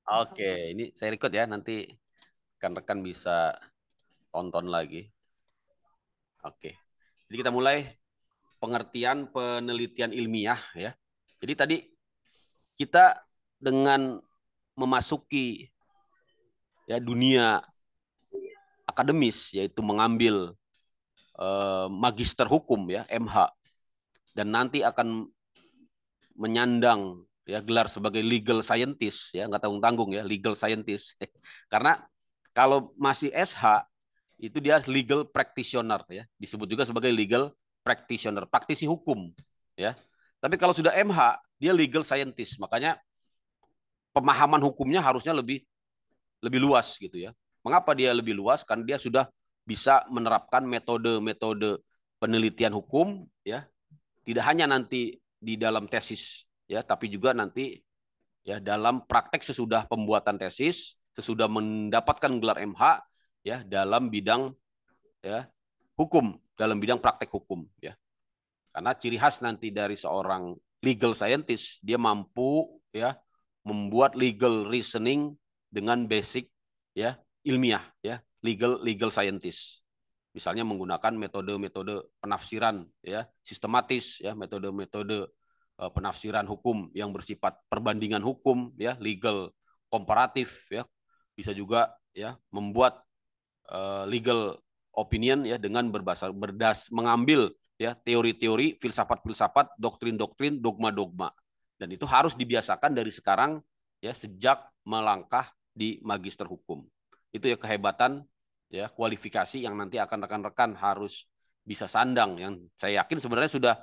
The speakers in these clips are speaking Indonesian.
Oke, ini saya record ya, nanti rekan-rekan bisa tonton lagi. Oke, jadi kita mulai pengertian penelitian ilmiah ya. Jadi tadi kita dengan memasuki ya dunia akademis, yaitu mengambil magister hukum ya, MH, dan nanti akan menyandang ya gelar sebagai legal scientist ya, nggak tanggung-tanggung ya, legal scientist. Karena kalau masih SH itu dia legal practitioner ya, disebut juga sebagai legal practitioner, praktisi hukum ya. Tapi kalau sudah MH dia legal scientist, makanya pemahaman hukumnya harusnya lebih lebih luas gitu ya. Mengapa dia lebih luas? Karena dia sudah bisa menerapkan metode-metode penelitian hukum ya, tidak hanya nanti di dalam tesis ya, tapi juga nanti ya dalam praktek sesudah pembuatan tesis, sesudah mendapatkan gelar MH ya dalam bidang ya hukum, dalam bidang praktek hukum ya. Karena ciri khas nanti dari seorang legal scientist, dia mampu ya membuat legal reasoning dengan basic ya ilmiah ya, legal legal scientist. Misalnya menggunakan metode-metode penafsiran ya sistematis ya, metode-metode penafsiran hukum yang bersifat perbandingan hukum ya, legal komparatif ya. Bisa juga ya membuat legal opinion ya dengan mengambil ya teori-teori, filsafat-filsafat, doktrin-doktrin, dogma-dogma. Dan itu harus dibiasakan dari sekarang ya sejak melangkah di magister hukum. Itu ya kehebatan ya kualifikasi yang nanti akan rekan-rekan harus bisa sandang, yang saya yakin sebenarnya sudah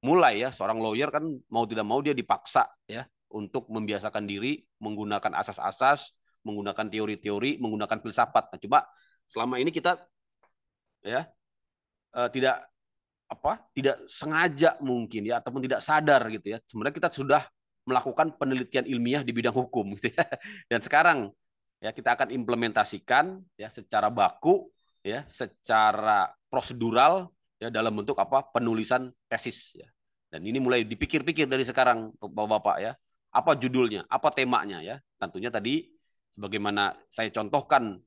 mulai ya. Seorang lawyer kan mau tidak mau dia dipaksa ya untuk membiasakan diri menggunakan asas-asas, menggunakan teori-teori, menggunakan filsafat. Nah, coba selama ini kita ya tidak tidak sengaja mungkin ya ataupun tidak sadar gitu ya. Sebenarnya kita sudah melakukan penelitian ilmiah di bidang hukum gitu ya. Dan sekarang ya kita akan implementasikan ya secara baku ya, secara prosedural ya dalam bentuk penulisan tesis ya. Dan ini mulai dipikir-pikir dari sekarang Bapak-bapak ya. Apa judulnya, apa temanya ya. Tentunya tadi sebagaimana saya contohkan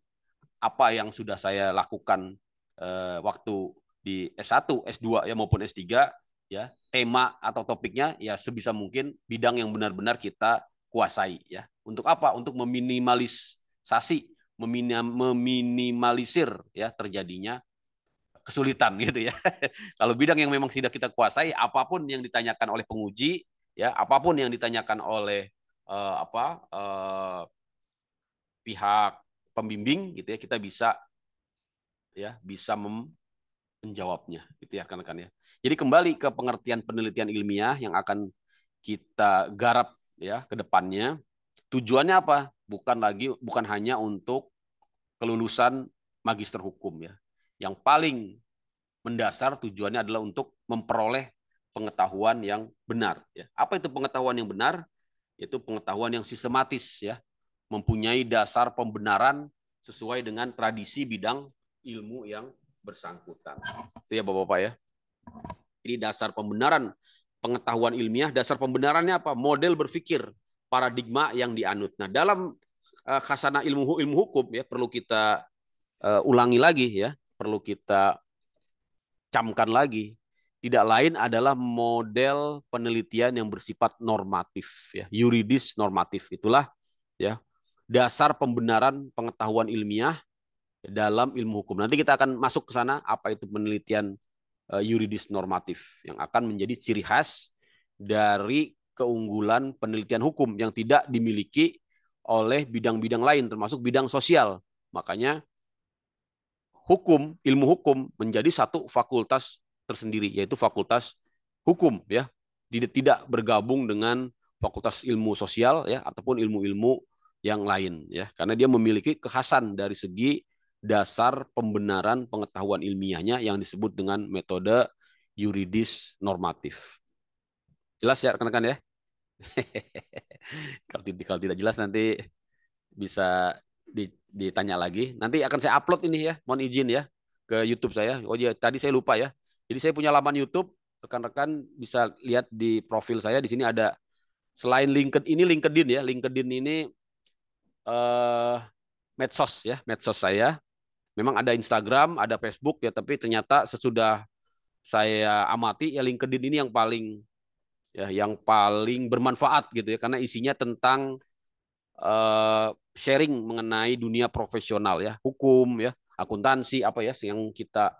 apa yang sudah saya lakukan waktu di S1, S2 ya maupun S3 ya, tema atau topiknya ya sebisa mungkin bidang yang benar-benar kita kuasai ya. Untuk apa? Untuk meminimalisasi, meminimalisir ya terjadinya kesulitan gitu ya. Kalau bidang yang memang tidak kita kuasai, apapun yang ditanyakan oleh penguji ya, apapun yang ditanyakan oleh pihak pembimbing gitu ya, kita bisa ya bisa menjawabnya gitu ya kan ya. Jadi kembali ke pengertian penelitian ilmiah yang akan kita garap ya ke depannya. Tujuannya apa? Bukan hanya untuk kelulusan magister hukum ya. Yang paling mendasar tujuannya adalah untuk memperoleh pengetahuan yang benar ya. Apa itu pengetahuan yang benar? Yaitu pengetahuan yang sistematis ya, mempunyai dasar pembenaran sesuai dengan tradisi bidang ilmu yang bersangkutan. Itu ya Bapak-bapak ya. Jadi dasar pembenaran pengetahuan ilmiah, dasar pembenarannya apa? Model berpikir, paradigma yang dianut. Nah, dalam khasana ilmu hukum ya perlu kita ulangi lagi ya, perlu kita camkan lagi. Tidak lain adalah model penelitian yang bersifat normatif ya, yuridis normatif. Itulah ya dasar pembenaran pengetahuan ilmiah dalam ilmu hukum. Nanti kita akan masuk ke sana apa itu penelitian yuridis normatif yang akan menjadi ciri khas dari keunggulan penelitian hukum yang tidak dimiliki oleh bidang-bidang lain termasuk bidang sosial. Makanya ilmu hukum menjadi satu fakultas tersendiri yaitu fakultas hukum ya. Tidak bergabung dengan fakultas ilmu sosial ya ataupun ilmu-ilmu yang lain ya. Karena dia memiliki kekhasan dari segi dasar pembenaran pengetahuan ilmiahnya yang disebut dengan metode yuridis normatif. Jelas ya rekan-rekan ya? Kalau tidak jelas nanti bisa ditanya lagi. Nanti akan saya upload ini ya, mohon izin ya ke YouTube saya. Oh iya, tadi saya lupa ya. Jadi saya punya laman YouTube, rekan-rekan bisa lihat di profil saya di sini ada selain LinkedIn ini ya. LinkedIn ini eh, medsos ya, medsos saya. Memang ada Instagram, ada Facebook ya, tapi ternyata sesudah saya amati ya LinkedIn ini yang paling bermanfaat gitu ya, karena isinya tentang sharing mengenai dunia profesional ya, hukum ya, akuntansi apa ya yang kita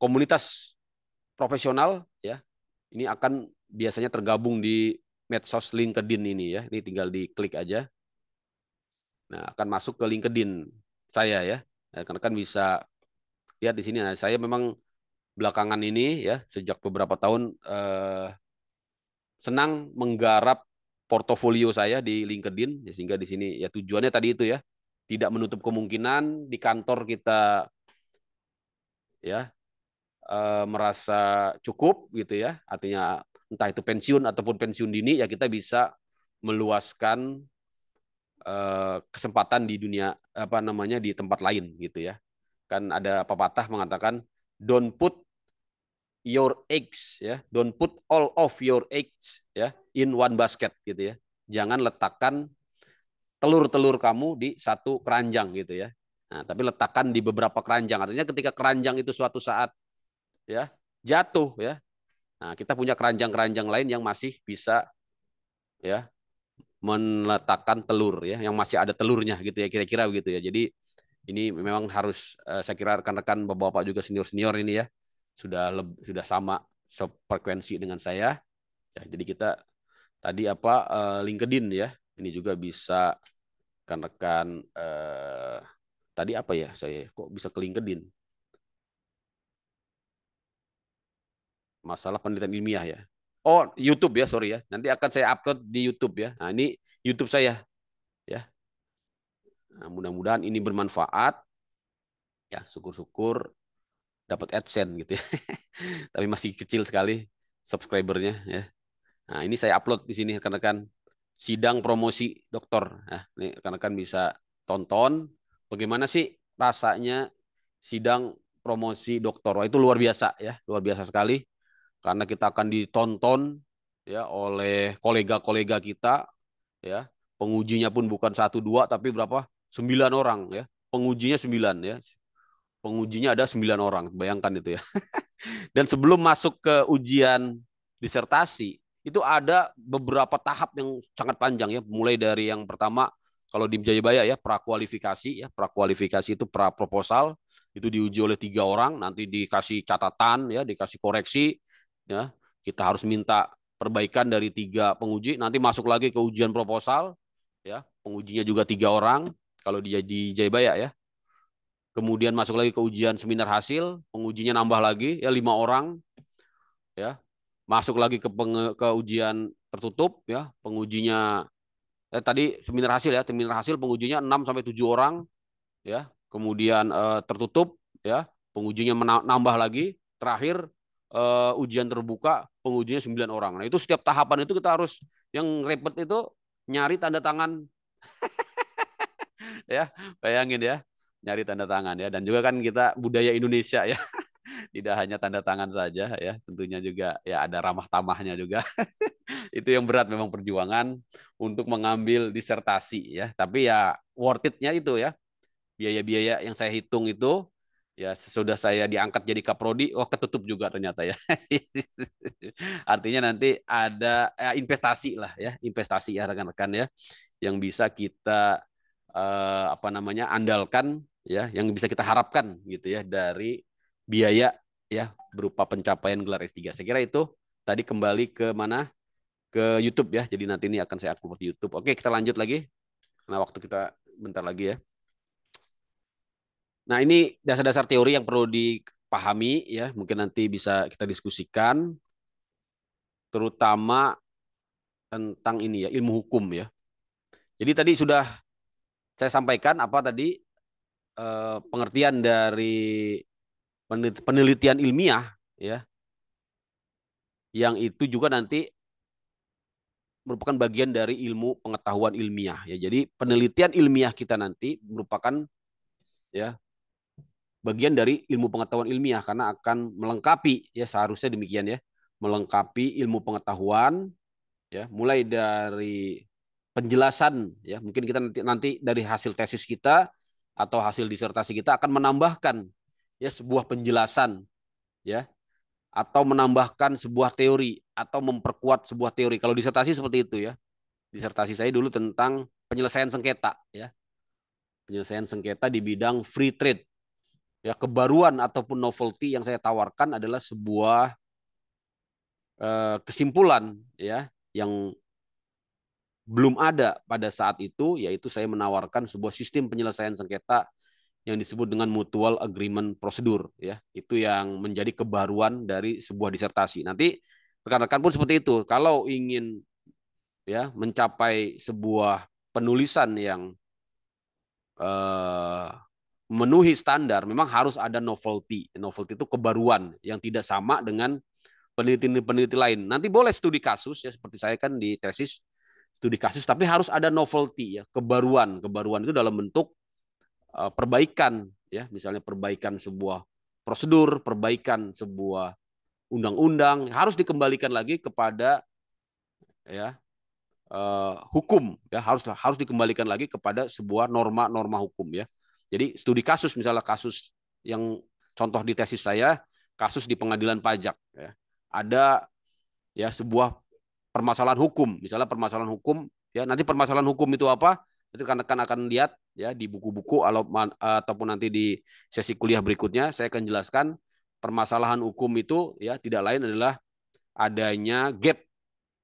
komunitas profesional ya. Ini akan biasanya tergabung di medsos LinkedIn ini ya. Ini tinggal diklik aja. Nah, akan masuk ke LinkedIn saya ya. Karena kan bisa lihat di sini. Nah, saya memang belakangan ini ya sejak beberapa tahun senang menggarap portofolio saya di LinkedIn ya, sehingga di sini ya tujuannya tadi itu ya, tidak menutup kemungkinan di kantor kita ya merasa cukup gitu ya, artinya entah itu pensiun ataupun pensiun dini ya, kita bisa meluaskan kesempatan di dunia apa namanya di tempat lain gitu ya. Kan ada pepatah mengatakan don't put your eggs ya, don't put all of your eggs ya in one basket gitu ya. Jangan letakkan telur-telur kamu di satu keranjang gitu ya. Nah, tapi letakkan di beberapa keranjang. Artinya ketika keranjang itu suatu saat ya jatuh ya. Nah, kita punya keranjang-keranjang lain yang masih bisa ya meletakkan telur ya, yang masih ada telurnya gitu ya, kira-kira begitu ya. Jadi ini memang harus saya kira rekan-rekan bapak-bapak juga senior-senior ini ya sudah sama sefrekuensi dengan saya. Ya, jadi kita tadi LinkedIn ya. Ini juga bisa rekan-rekan tadi apa ya, saya kok bisa ke LinkedIn? Masalah penelitian ilmiah ya. Oh, YouTube ya, sorry ya. Nanti akan saya upload di YouTube ya. Nah, ini YouTube saya ya. Nah, mudah-mudahan ini bermanfaat ya, syukur-syukur dapat AdSense gitu ya. Tapi masih kecil sekali subscribernya ya. Nah, ini saya upload di sini rekan-rekan, sidang promosi doktor. Nah, ini rekan-rekan bisa tonton bagaimana sih rasanya sidang promosi doktor. Wah, itu luar biasa ya, luar biasa sekali karena kita akan ditonton ya oleh kolega-kolega kita ya. Pengujinya pun bukan satu dua tapi berapa? 9 orang ya. Pengujinya 9 ya. Pengujinya ada 9 orang, bayangkan itu ya. Dan sebelum masuk ke ujian disertasi, itu ada beberapa tahap yang sangat panjang ya. Mulai dari yang pertama, kalau di Jayabaya ya, prakualifikasi ya. Prakualifikasi itu pra proposal, itu diuji oleh 3 orang, nanti dikasih catatan ya, dikasih koreksi ya. Kita harus minta perbaikan dari 3 penguji, nanti masuk lagi ke ujian proposal ya. Pengujinya juga 3 orang kalau di Jayabaya ya. Kemudian masuk lagi ke ujian seminar hasil, pengujinya nambah lagi ya 5 orang ya. Masuk lagi ke ujian tertutup ya, pengujinya tadi seminar hasil pengujinya 6 sampai 7 orang ya. Kemudian tertutup ya, pengujinya nambah lagi, terakhir ujian terbuka pengujinya 9 orang. Nah, itu setiap tahapan itu kita harus yang repot itu nyari tanda tangan ya, bayangin ya, nyari tanda tangan ya. Dan juga kan kita budaya Indonesia ya, tidak hanya tanda tangan saja ya, tentunya juga ya ada ramah tamahnya juga. Itu yang berat memang perjuangan untuk mengambil disertasi ya. Tapi ya worth it-nya itu ya. Biaya-biaya yang saya hitung itu ya sesudah saya diangkat jadi kaprodi, oh ketutup juga ternyata ya. Artinya nanti ada investasi lah ya, investasi ya rekan-rekan ya, yang bisa kita andalkan ya, yang bisa kita harapkan gitu ya dari biaya ya berupa pencapaian gelar S3. Saya kira itu tadi kembali ke mana? Ke YouTube ya. Jadi nanti ini akan saya upload di YouTube. Oke, kita lanjut lagi. Nah, waktu kita bentar lagi ya. Nah, ini dasar-dasar teori yang perlu dipahami ya. Mungkin nanti bisa kita diskusikan terutama tentang ini ya, ilmu hukum ya. Jadi tadi sudah saya sampaikan apa tadi pengertian dari penelitian ilmiah ya, yang itu juga nanti merupakan bagian dari ilmu pengetahuan ilmiah ya. Jadi penelitian ilmiah kita nanti merupakan ya bagian dari ilmu pengetahuan ilmiah karena akan melengkapi ya, seharusnya demikian ya, melengkapi ilmu pengetahuan ya, mulai dari penjelasan ya. Mungkin kita nanti dari hasil tesis kita atau hasil disertasi kita akan menambahkan ya sebuah penjelasan ya, atau menambahkan sebuah teori atau memperkuat sebuah teori. Kalau disertasi seperti itu ya. Disertasi saya dulu tentang penyelesaian sengketa ya. Penyelesaian sengketa di bidang free trade. Ya, kebaruan ataupun novelty yang saya tawarkan adalah sebuah kesimpulan ya yang belum ada pada saat itu, yaitu saya menawarkan sebuah sistem penyelesaian sengketa yang disebut dengan mutual agreement procedure ya. Itu yang menjadi kebaruan dari sebuah disertasi. Nanti rekan-rekan pun seperti itu. Kalau ingin ya mencapai sebuah penulisan yang memenuhi standar, memang harus ada novelty. Novelty itu kebaruan yang tidak sama dengan peneliti-peneliti lain. Nanti boleh studi kasus ya, seperti saya kan di tesis studi kasus, tapi harus ada novelty ya, kebaruan. Kebaruan itu dalam bentuk perbaikan ya, misalnya perbaikan sebuah prosedur, perbaikan sebuah undang-undang harus dikembalikan lagi kepada ya hukum ya, harus dikembalikan lagi kepada sebuah norma-norma hukum ya. Jadi studi kasus, misalnya kasus yang contoh di tesis saya, kasus di pengadilan pajak ya. Ada ya sebuah permasalahan hukum, misalnya permasalahan hukum ya, nanti permasalahan hukum itu apa? Nanti rekan-rekan akan lihat ya di buku-buku ataupun nanti di sesi kuliah berikutnya saya akan jelaskan permasalahan hukum itu ya tidak lain adalah adanya gap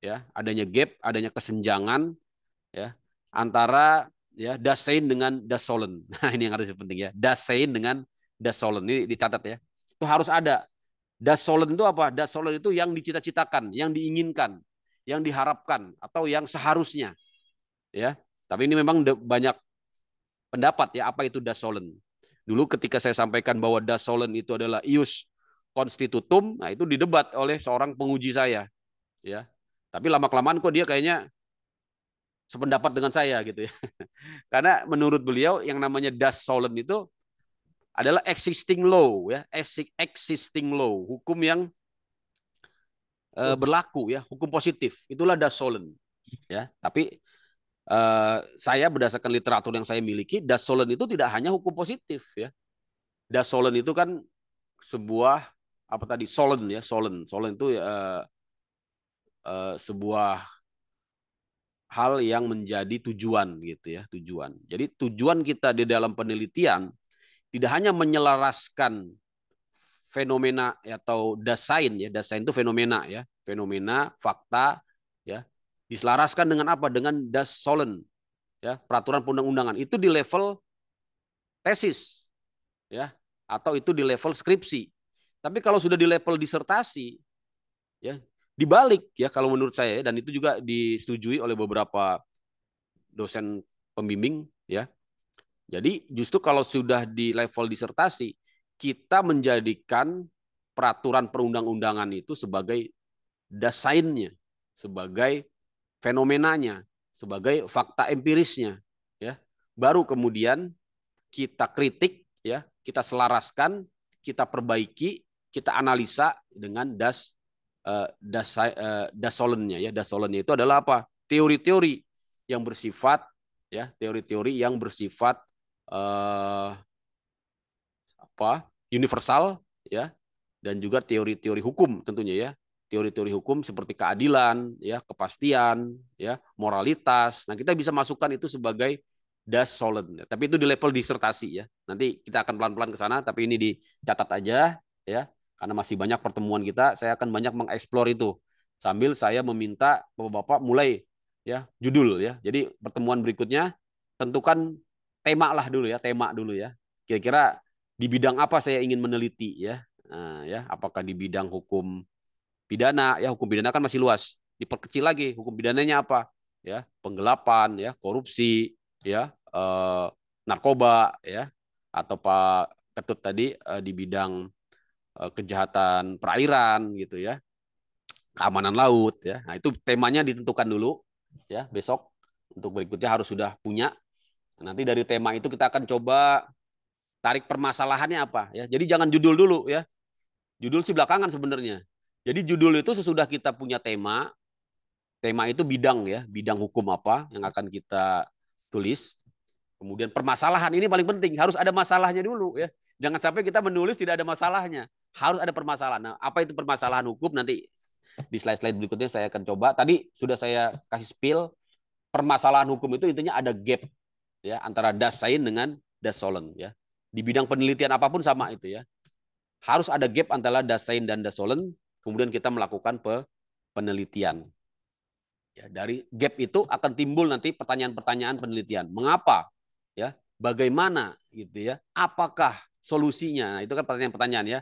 ya, adanya kesenjangan ya antara ya Dasein dengan Dasolen. Nah, ini yang harus penting ya. Dasein dengan Dasolen. Ini dicatat ya. Itu harus ada. Dasolen itu apa? Dasolen itu yang dicita-citakan, yang diinginkan, yang diharapkan atau yang seharusnya ya. Tapi ini memang banyak pendapat ya apa itu Dasolen. Dulu ketika saya sampaikan bahwa Dasolen itu adalah ius constitutum, nah itu didebat oleh seorang penguji saya ya. Tapi lama-kelamaan kok dia kayaknya sependapat dengan saya gitu ya. Karena menurut beliau yang namanya das solem itu adalah existing law ya, existing law, hukum yang berlaku ya, hukum positif. Itulah das solem ya. Tapi saya berdasarkan literatur yang saya miliki, das solem itu tidak hanya hukum positif ya. Das solem itu kan sebuah apa tadi? Solen ya, solen. Solen itu sebuah hal yang menjadi tujuan gitu ya, tujuan. Jadi tujuan kita di dalam penelitian tidak hanya menyelaraskan fenomena atau dasain ya, dasain itu fenomena ya, fenomena, fakta ya, diselaraskan dengan apa? Dengan das solen ya, peraturan perundang-undangan. Itu di level tesis ya, atau itu di level skripsi. Tapi kalau sudah di level disertasi ya, dibalik ya kalau menurut saya, dan itu juga disetujui oleh beberapa dosen pembimbing ya. Jadi justru kalau sudah di level disertasi, kita menjadikan peraturan perundang-undangan itu sebagai dasainnya, sebagai fenomenanya, sebagai fakta empirisnya ya. Baru kemudian kita kritik ya, kita selaraskan, kita perbaiki, kita analisa dengan dasolennya ya. Dasolennya itu adalah apa? Teori-teori yang bersifat ya, teori-teori yang bersifat apa? Universal ya, dan juga teori-teori hukum tentunya ya. Teori-teori hukum seperti keadilan ya, kepastian ya, moralitas. Nah, kita bisa masukkan itu sebagai das solid. Tapi itu di level disertasi ya. Nanti kita akan pelan-pelan ke sana, tapi ini dicatat aja ya. Karena masih banyak pertemuan kita, saya akan banyak mengeksplor itu. Sambil saya meminta Bapak-bapak mulai ya judul ya. Jadi pertemuan berikutnya tentukan tema lah dulu ya, tema dulu ya. Kira-kira di bidang apa saya ingin meneliti ya. Nah, ya, apakah di bidang hukum pidana ya, hukum pidana kan masih luas. Diperkecil lagi hukum pidananya apa? Ya, penggelapan ya, korupsi ya, narkoba ya, atau Pak Ketut tadi di bidang kejahatan perairan gitu ya, keamanan laut ya. Nah, itu temanya ditentukan dulu ya, besok untuk berikutnya harus sudah punya. Nanti dari tema itu kita akan coba tarik permasalahannya apa ya. Jadi jangan judul dulu ya. Judul sih belakangan sebenarnya. Jadi judul itu sesudah kita punya tema, tema itu bidang ya, bidang hukum apa yang akan kita tulis. Kemudian permasalahan ini paling penting, harus ada masalahnya dulu ya. Jangan sampai kita menulis tidak ada masalahnya. Harus ada permasalahan. Nah, apa itu permasalahan hukum nanti di slide-slide berikutnya saya akan coba. Tadi sudah saya kasih spill, permasalahan hukum itu intinya ada gap ya antara das sein dengan das sollen ya. Di bidang penelitian apapun sama itu ya. Harus ada gap antara das sein dan das sollen, kemudian kita melakukan penelitian. Ya, dari gap itu akan timbul nanti pertanyaan-pertanyaan penelitian. Mengapa? Ya, bagaimana gitu ya? Apakah solusinya? Nah, itu kan pertanyaan-pertanyaan ya.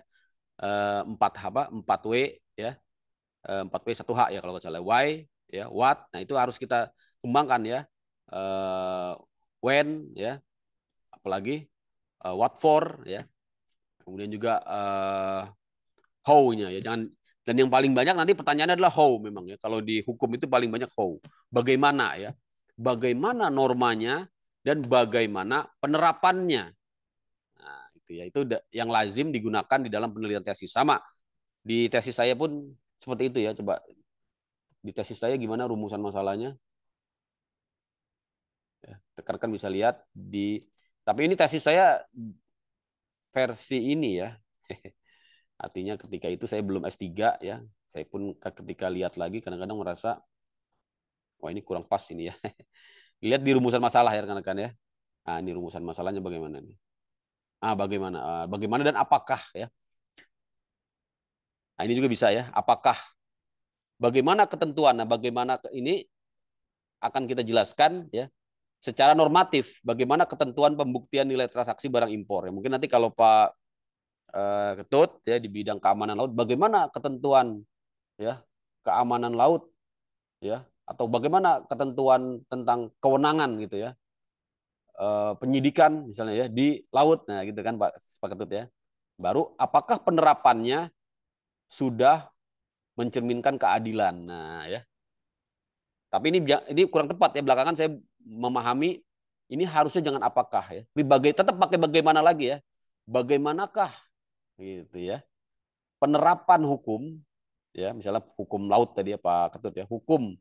4W ya. 4W 1H ya kalau nggak salah. Why ya, what. Nah, itu harus kita kembangkan ya. When ya. Apalagi what for ya. Kemudian juga how-nya ya. Jangan, dan yang paling banyak nanti pertanyaannya adalah how memang ya. Kalau di hukum itu paling banyak how. Bagaimana ya? Bagaimana normanya dan bagaimana penerapannya. Nah, itu ya. Itu yang lazim digunakan di dalam penelitian tesis. Sama di tesis saya pun seperti itu ya. Coba di tesis saya gimana rumusan masalahnya? Ya, rekan-rekan bisa lihat di, tapi ini tesis saya versi ini ya. Artinya ketika itu saya belum S3 ya. Saya pun ketika lihat lagi kadang-kadang merasa wah ini kurang pas ini ya. Lihat di rumusan masalah ya rekan-rekan ya. Nah, ini rumusan masalahnya bagaimana nih? Bagaimana dan apakah ya? Nah, ini juga bisa ya. Apakah, bagaimana ketentuan? Nah, bagaimana ini akan kita jelaskan ya secara normatif. Bagaimana ketentuan pembuktian nilai transaksi barang impor? Ya, mungkin nanti kalau Pak Ketut ya di bidang keamanan laut, bagaimana ketentuan ya keamanan laut ya, atau bagaimana ketentuan tentang kewenangan gitu ya, penyidikan misalnya ya di laut, nah gitu kan Pak Ketut ya. Baru apakah penerapannya sudah mencerminkan keadilan. Nah ya, tapi ini kurang tepat ya, belakangan saya memahami ini harusnya jangan apakah ya, tapi tetap pakai bagaimana lagi ya, bagaimanakah gitu ya penerapan hukum ya, misalnya hukum laut tadi ya Pak Ketut ya, hukum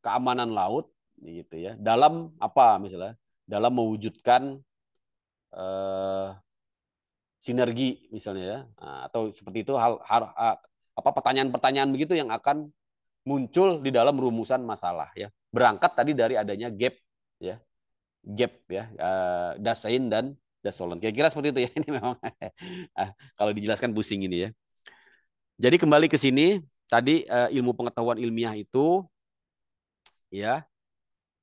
keamanan laut gitu ya, dalam apa misalnya dalam mewujudkan eh, sinergi misalnya ya. Nah, atau seperti itu apa pertanyaan-pertanyaan begitu yang akan muncul di dalam rumusan masalah ya, berangkat tadi dari adanya gap ya, das sein dan das sollen, kira-kira seperti itu ya. Ini memang kalau dijelaskan pusing ini ya. Jadi kembali ke sini tadi, ilmu pengetahuan ilmiah itu ya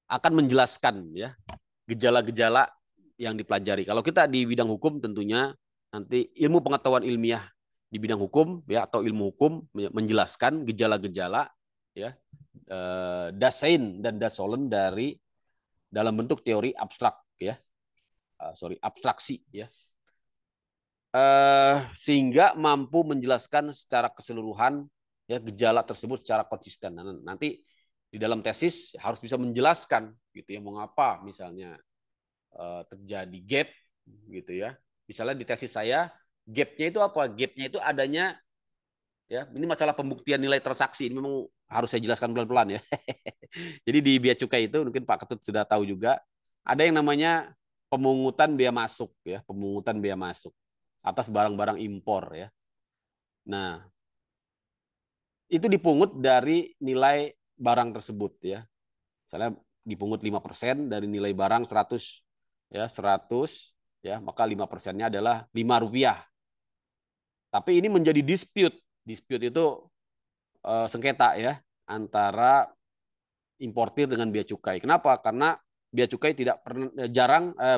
akan menjelaskan ya gejala-gejala yang dipelajari. Kalau kita di bidang hukum tentunya nanti ilmu pengetahuan ilmiah di bidang hukum ya atau ilmu hukum menjelaskan gejala-gejala ya, das sein dan das sollen dari dalam bentuk teori abstrak ya, abstraksi ya, sehingga mampu menjelaskan secara keseluruhan ya gejala tersebut secara konsisten. Nah, nanti di dalam tesis harus bisa menjelaskan gitu ya, mengapa misalnya terjadi gap gitu ya. Misalnya di tesis saya gapnya itu apa? Gapnya itu adanya ya, ini masalah pembuktian nilai transaksi, ini memang harus saya jelaskan pelan-pelan ya. Jadi di bea cukai itu mungkin Pak Ketut sudah tahu juga ada yang namanya pemungutan bea masuk ya, pemungutan bea masuk atas barang-barang impor ya. Nah, itu dipungut dari nilai barang tersebut ya. Misalnya dipungut 5% dari nilai barang 100 ya, 100 ya, maka 5%-nya adalah Rp5. Tapi ini menjadi dispute. Dispute itu sengketa ya antara importir dengan bea cukai. Kenapa? Karena bea cukai tidak pernah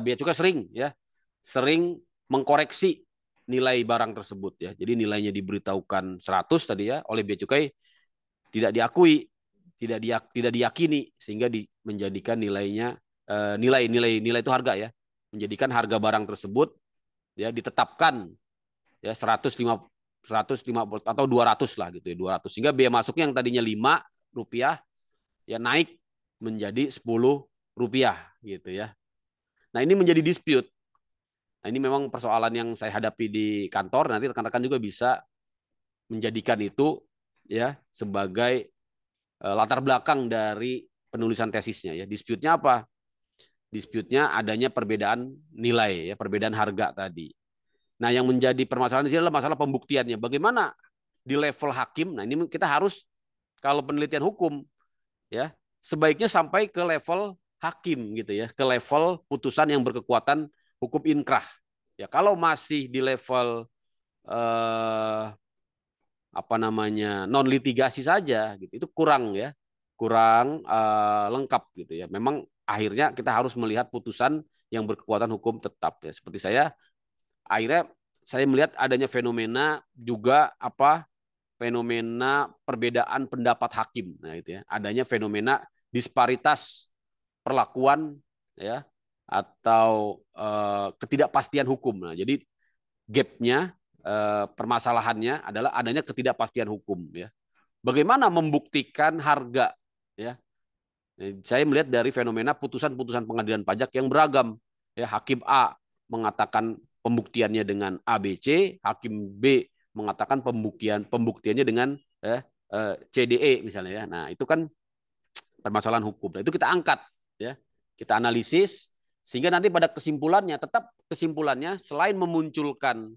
bea cukai sering ya, sering mengkoreksi nilai barang tersebut ya. Jadi nilainya diberitahukan 100 tadi ya oleh bea cukai, tidak diakui, tidak diyakini, sehingga menjadikan nilainya nilai itu harga ya, menjadikan harga barang tersebut ya ditetapkan ya 150 atau 200 lah gitu ya, 200, sehingga biaya masuknya yang tadinya Rp5 ya naik menjadi Rp10 gitu ya. Nah, ini menjadi dispute. Nah, ini memang persoalan yang saya hadapi di kantor. Nanti rekan-rekan juga bisa menjadikan itu ya sebagai latar belakang dari penulisan tesisnya ya. Dispute-nya apa? Dispute-nya adanya perbedaan nilai ya, perbedaan harga tadi. Nah, yang menjadi permasalahan di sini adalah masalah pembuktiannya. Bagaimana di level hakim? Nah, ini kita harus kalau penelitian hukum ya, sebaiknya sampai ke level hakim gitu ya, ke level putusan yang berkekuatan hukum inkrah. Ya, kalau masih di level apa namanya non litigasi saja gitu, itu kurang ya, kurang lengkap gitu ya. Memang akhirnya kita harus melihat putusan yang berkekuatan hukum tetap ya. Seperti saya akhirnya saya melihat adanya fenomena juga apa fenomena perbedaan pendapat hakim. Nah, itu ya. Adanya fenomena disparitas perlakuan ya atau ketidakpastian hukum. Nah, jadi gapnya permasalahannya adalah adanya ketidakpastian hukum ya. Bagaimana membuktikan harga ya? Saya melihat dari fenomena putusan-putusan pengadilan pajak yang beragam. Ya, hakim A mengatakan pembuktiannya dengan ABC, hakim B mengatakan pembuktiannya dengan CDE misalnya ya. Nah, itu kan permasalahan hukum. Nah, itu kita angkat ya. Kita analisis sehingga nanti pada kesimpulannya tetap kesimpulannya selain memunculkan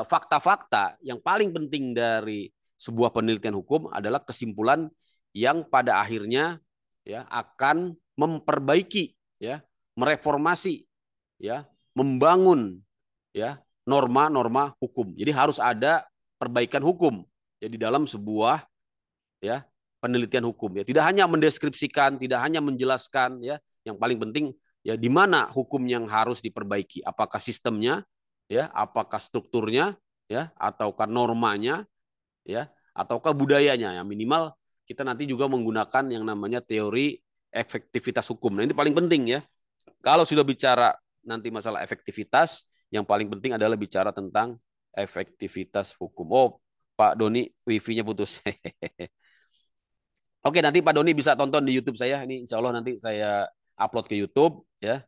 fakta-fakta yang paling penting dari sebuah penelitian hukum adalah kesimpulan yang pada akhirnya ya akan memperbaiki ya, mereformasi ya, membangun ya norma-norma hukum. Jadi harus ada perbaikan hukum ya di dalam sebuah ya penelitian hukum ya. Tidak hanya mendeskripsikan, tidak hanya menjelaskan ya, yang paling penting ya di mana hukum yang harus diperbaiki. Apakah sistemnya ya, apakah strukturnya ya, ataukah normanya ya, ataukah budayanya ya. Minimal kita nanti juga menggunakan yang namanya teori efektivitas hukum. Nah, ini paling penting ya. Kalau sudah bicara nanti masalah efektivitas, yang paling penting adalah bicara tentang efektivitas hukum. Oh, Pak Doni, wifi-nya putus. Oke, nanti Pak Doni bisa tonton di YouTube saya. Ini insya Allah nanti saya upload ke YouTube ya.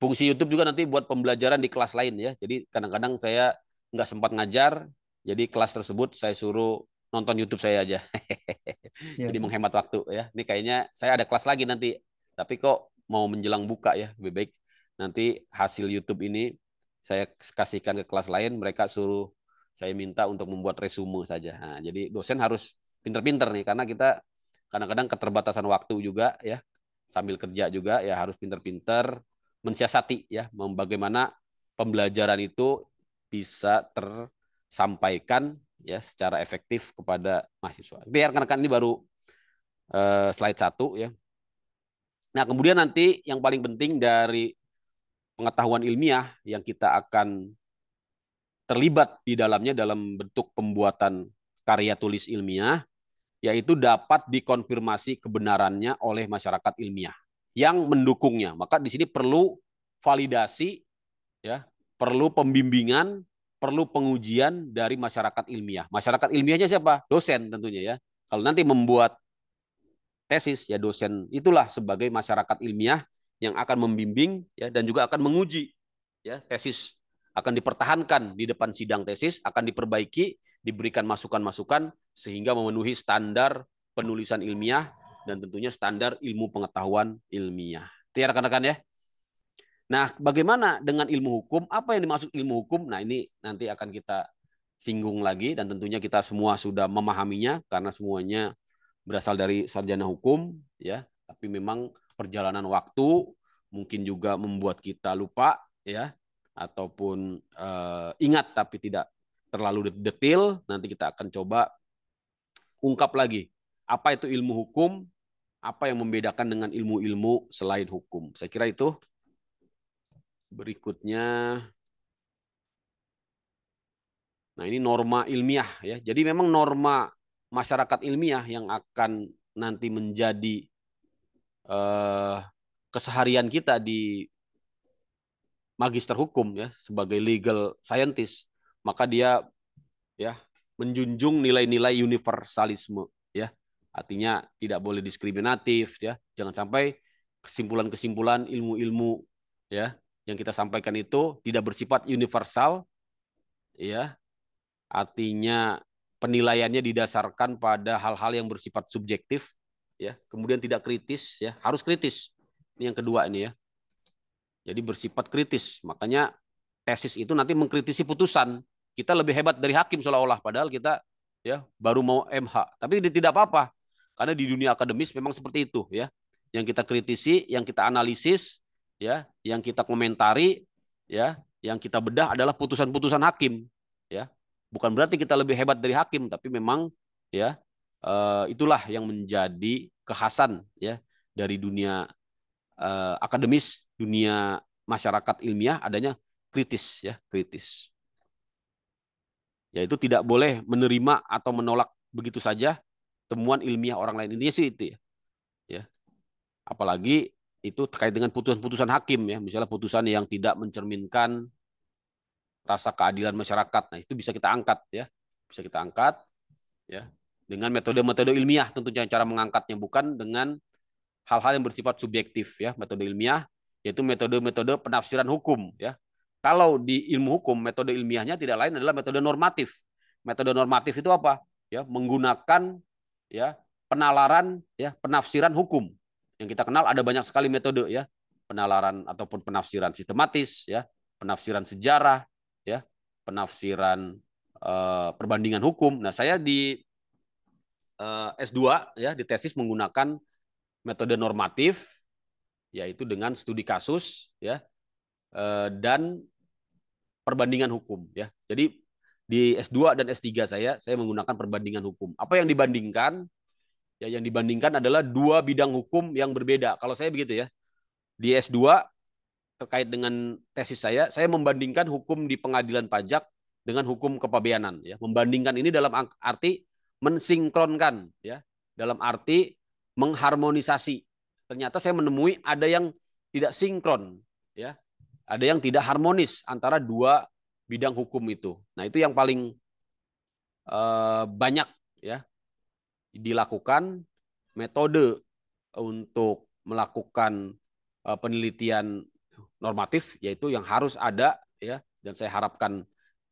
Fungsi YouTube juga nanti buat pembelajaran di kelas lain ya. Jadi kadang-kadang saya nggak sempat ngajar, jadi kelas tersebut saya suruh nonton YouTube saya aja. Ya, Jadi menghemat waktu ya. Ini kayaknya saya ada kelas lagi nanti, tapi kok mau menjelang buka ya, lebih baik nanti hasil YouTube ini saya kasihkan ke kelas lain, mereka suruh saya minta untuk membuat resume saja. Nah, jadi dosen harus pinter-pinter nih, karena kita kadang-kadang keterbatasan waktu juga ya, sambil kerja juga ya harus pinter-pinter mensiasati ya bagaimana pembelajaran itu bisa tersampaikan ya secara efektif kepada mahasiswa. Biar rekan-rekan ini baru slide 1 ya. Nah, kemudian nanti yang paling penting dari pengetahuan ilmiah yang kita akan terlibat di dalamnya dalam bentuk pembuatan karya tulis ilmiah, yaitu dapat dikonfirmasi kebenarannya oleh masyarakat ilmiah yang mendukungnya. Maka di sini perlu validasi ya, perlu pembimbingan, perlu pengujian dari masyarakat ilmiah. Masyarakat ilmiahnya siapa? Dosen tentunya ya. Kalau nanti membuat tesis ya dosen itulah sebagai masyarakat ilmiah yang akan membimbing ya dan juga akan menguji ya tesis, akan dipertahankan di depan sidang tesis, akan diperbaiki, diberikan masukan-masukan sehingga memenuhi standar penulisan ilmiah dan tentunya standar ilmu pengetahuan ilmiah. Itu ya rekan-rekan ya. Nah, bagaimana dengan ilmu hukum? Apa yang dimaksud ilmu hukum? Nah, ini nanti akan kita singgung lagi dan tentunya kita semua sudah memahaminya karena semuanya berasal dari sarjana hukum ya. Tapi memang perjalanan waktu mungkin juga membuat kita lupa ya ataupun ingat tapi tidak terlalu detail. Nanti kita akan coba ungkap lagi apa itu ilmu hukum, apa yang membedakan dengan ilmu-ilmu selain hukum. Saya kira itu. Berikutnya, nah ini norma ilmiah ya. Jadi memang norma masyarakat ilmiah yang akan nanti menjadi eh, keseharian kita di magister hukum ya sebagai legal scientist, maka dia ya menjunjung nilai-nilai universalisme ya. Artinya tidak boleh diskriminatif ya. Jangan sampai kesimpulan-kesimpulan ilmu-ilmu ya yang kita sampaikan itu tidak bersifat universal ya. Artinya penilaiannya didasarkan pada hal-hal yang bersifat subjektif, ya. Kemudian tidak kritis, ya. Harus kritis. Ini yang kedua ini ya. Jadi bersifat kritis. Makanya tesis itu nanti mengkritisi putusan. Kita lebih hebat dari hakim seolah-olah, padahal kita ya baru mau MH. Tapi tidak apa-apa. Karena di dunia akademis memang seperti itu ya. Yang kita kritisi, yang kita analisis, ya, yang kita komentari, ya, yang kita bedah adalah putusan-putusan hakim, ya. Bukan berarti kita lebih hebat dari hakim, tapi memang ya itulah yang menjadi kekhasan ya dari dunia akademis, dunia masyarakat ilmiah adanya kritis ya, kritis. Yaitu tidak boleh menerima atau menolak begitu saja temuan ilmiah orang lain. Intinya sih itu ya. Ya. Apalagi itu terkait dengan putusan-putusan hakim ya, misalnya putusan yang tidak mencerminkan rasa keadilan masyarakat. Nah, itu bisa kita angkat ya. Bisa kita angkat ya dengan metode-metode ilmiah tentunya cara mengangkatnya, bukan dengan hal-hal yang bersifat subjektif ya, metode ilmiah yaitu metode-metode penafsiran hukum ya. Kalau di ilmu hukum metode ilmiahnya tidak lain adalah metode normatif. Metode normatif itu apa? Ya, menggunakan ya penalaran ya penafsiran hukum. Yang kita kenal ada banyak sekali metode ya. Penalaran ataupun penafsiran sistematis ya, penafsiran sejarah ya, penafsiran perbandingan hukum. Nah, saya di S2 ya di tesis menggunakan metode normatif yaitu dengan studi kasus ya dan perbandingan hukum ya. Jadi di S2 dan S3 saya menggunakan perbandingan hukum. Apa yang dibandingkan? Ya yang dibandingkan adalah dua bidang hukum yang berbeda. Kalau saya begitu ya. Di S2 terkait dengan tesis saya membandingkan hukum di pengadilan pajak dengan hukum kepabeanan ya. Membandingkan ini dalam arti mensinkronkan ya. Dalam arti mengharmonisasi. Ternyata saya menemui ada yang tidak sinkron ya. Ada yang tidak harmonis antara dua bidang hukum itu. Nah, itu yang paling banyak ya dilakukan metode untuk melakukan penelitian normatif yaitu yang harus ada ya dan saya harapkan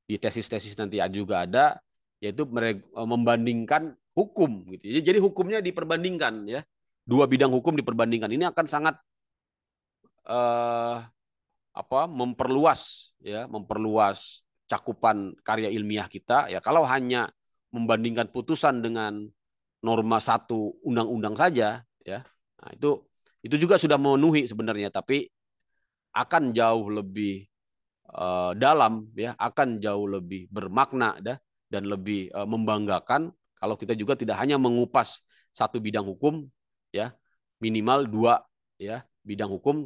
di tesis-tesis nanti juga ada yaitu membandingkan hukum gitu. Jadi hukumnya diperbandingkan ya. Dua bidang hukum diperbandingkan. Ini akan sangat memperluas ya, memperluas cakupan karya ilmiah kita ya. Kalau hanya membandingkan putusan dengan norma satu undang-undang saja ya. Nah, itu juga sudah memenuhi sebenarnya, tapi akan jauh lebih dalam ya, akan jauh lebih bermakna dan lebih membanggakan kalau kita juga tidak hanya mengupas satu bidang hukum ya, minimal dua ya bidang hukum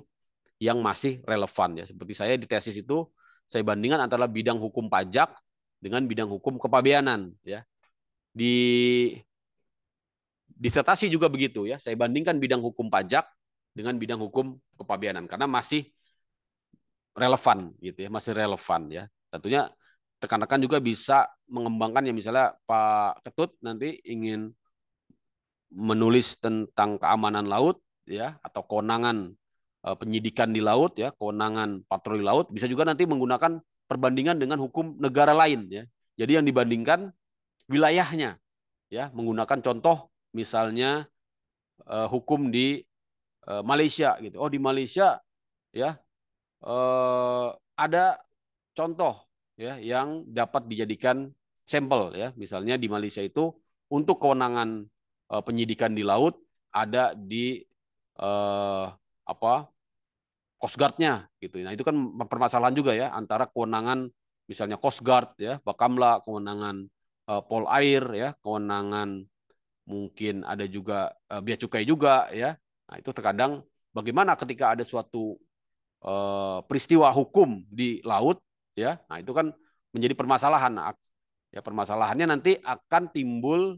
yang masih relevan ya. Seperti saya di tesis itu saya bandingkan antara bidang hukum pajak dengan bidang hukum kepabeanan ya. Di disertasi juga begitu ya. Saya bandingkan bidang hukum pajak dengan bidang hukum kepabeanan karena masih relevan gitu ya, masih relevan ya. Tentunya rekan-rekan juga bisa mengembangkan ya, misalnya Pak Ketut nanti ingin menulis tentang keamanan laut ya atau kewenangan penyidikan di laut ya, kewenangan patroli laut, bisa juga nanti menggunakan perbandingan dengan hukum negara lain ya. Jadi yang dibandingkan wilayahnya ya, menggunakan contoh misalnya hukum di Malaysia gitu. Oh, di Malaysia ya ada contoh ya yang dapat dijadikan sampel ya. Misalnya di Malaysia itu untuk kewenangan penyidikan di laut ada di Coast Guard-nya gitu. Nah, itu kan permasalahan juga ya antara kewenangan misalnya Coast Guard ya, Bakamla, kewenangan Pol Air ya, kewenangan mungkin ada juga bea cukai juga ya. Nah, itu terkadang bagaimana ketika ada suatu peristiwa hukum di laut ya. Nah, itu kan menjadi permasalahan. Nah, ya permasalahannya nanti akan timbul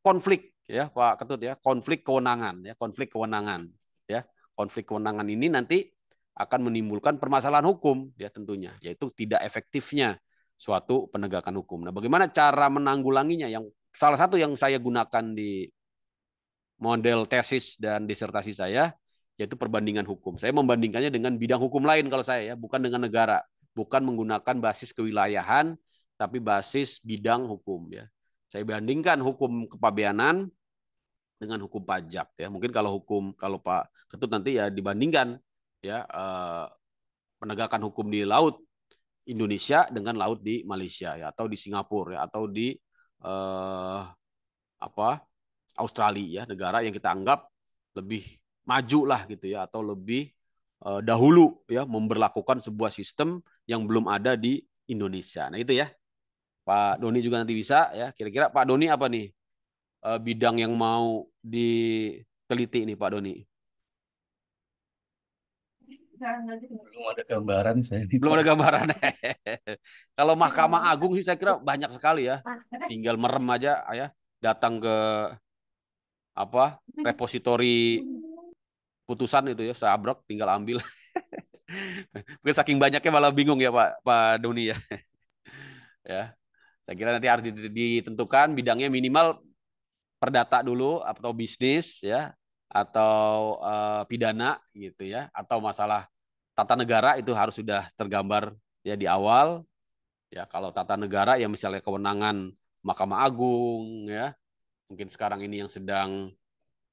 konflik ya Pak Ketut ya, konflik kewenangan ya, konflik kewenangan ya. Konflik kewenangan ini nanti akan menimbulkan permasalahan hukum ya tentunya, yaitu tidak efektifnya suatu penegakan hukum. Nah, bagaimana cara menanggulanginya? Yang salah satu yang saya gunakan di model tesis dan disertasi saya yaitu perbandingan hukum. Saya membandingkannya dengan bidang hukum lain kalau saya ya, bukan dengan negara, bukan menggunakan basis kewilayahan, tapi basis bidang hukum ya. Saya bandingkan hukum kepabeanan dengan hukum pajak ya. Mungkin kalau Pak Ketut nanti ya dibandingkan ya penegakan hukum di laut Indonesia dengan laut di Malaysia ya, atau di Singapura ya, atau di eh, apa Australia ya, negara yang kita anggap lebih maju lah gitu ya, atau lebih dahulu ya memberlakukan sebuah sistem yang belum ada di Indonesia. Nah itu ya, Pak Doni juga nanti bisa ya. Kira-kira Pak Doni apa nih bidang yang mau diteliti nih Pak Doni? Belum ada gambaran saya nih Belum Pak. ada gambaran. Kalau Mahkamah Agung sih saya kira banyak sekali ya. Tinggal merem aja ya, datang ke apa repositori putusan itu ya, seabrek tinggal ambil. Mungkin saking banyaknya malah bingung ya Pak Doni ya. Ya, saya kira nanti harus ditentukan bidangnya minimal perdata dulu atau bisnis ya, atau pidana gitu ya, atau masalah tata negara itu harus sudah tergambar ya di awal. Ya, kalau tata negara ya misalnya kewenangan Mahkamah Agung ya, mungkin sekarang ini yang sedang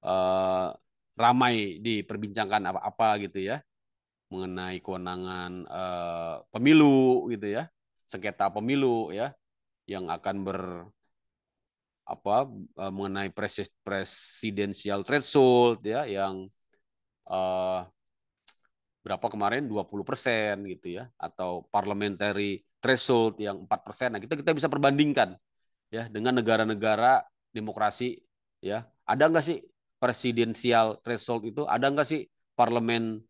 eh, ramai diperbincangkan apa-apa gitu ya, mengenai kewenangan pemilu gitu ya, sengketa pemilu ya, yang akan mengenai presidensial threshold ya, yang eh, berapa kemarin 20% gitu ya, atau parliamentary threshold yang 4%. Nah, kita bisa perbandingkan ya dengan negara-negara demokrasi ya. Ada nggak sih presidensial threshold itu? Ada nggak sih parlemen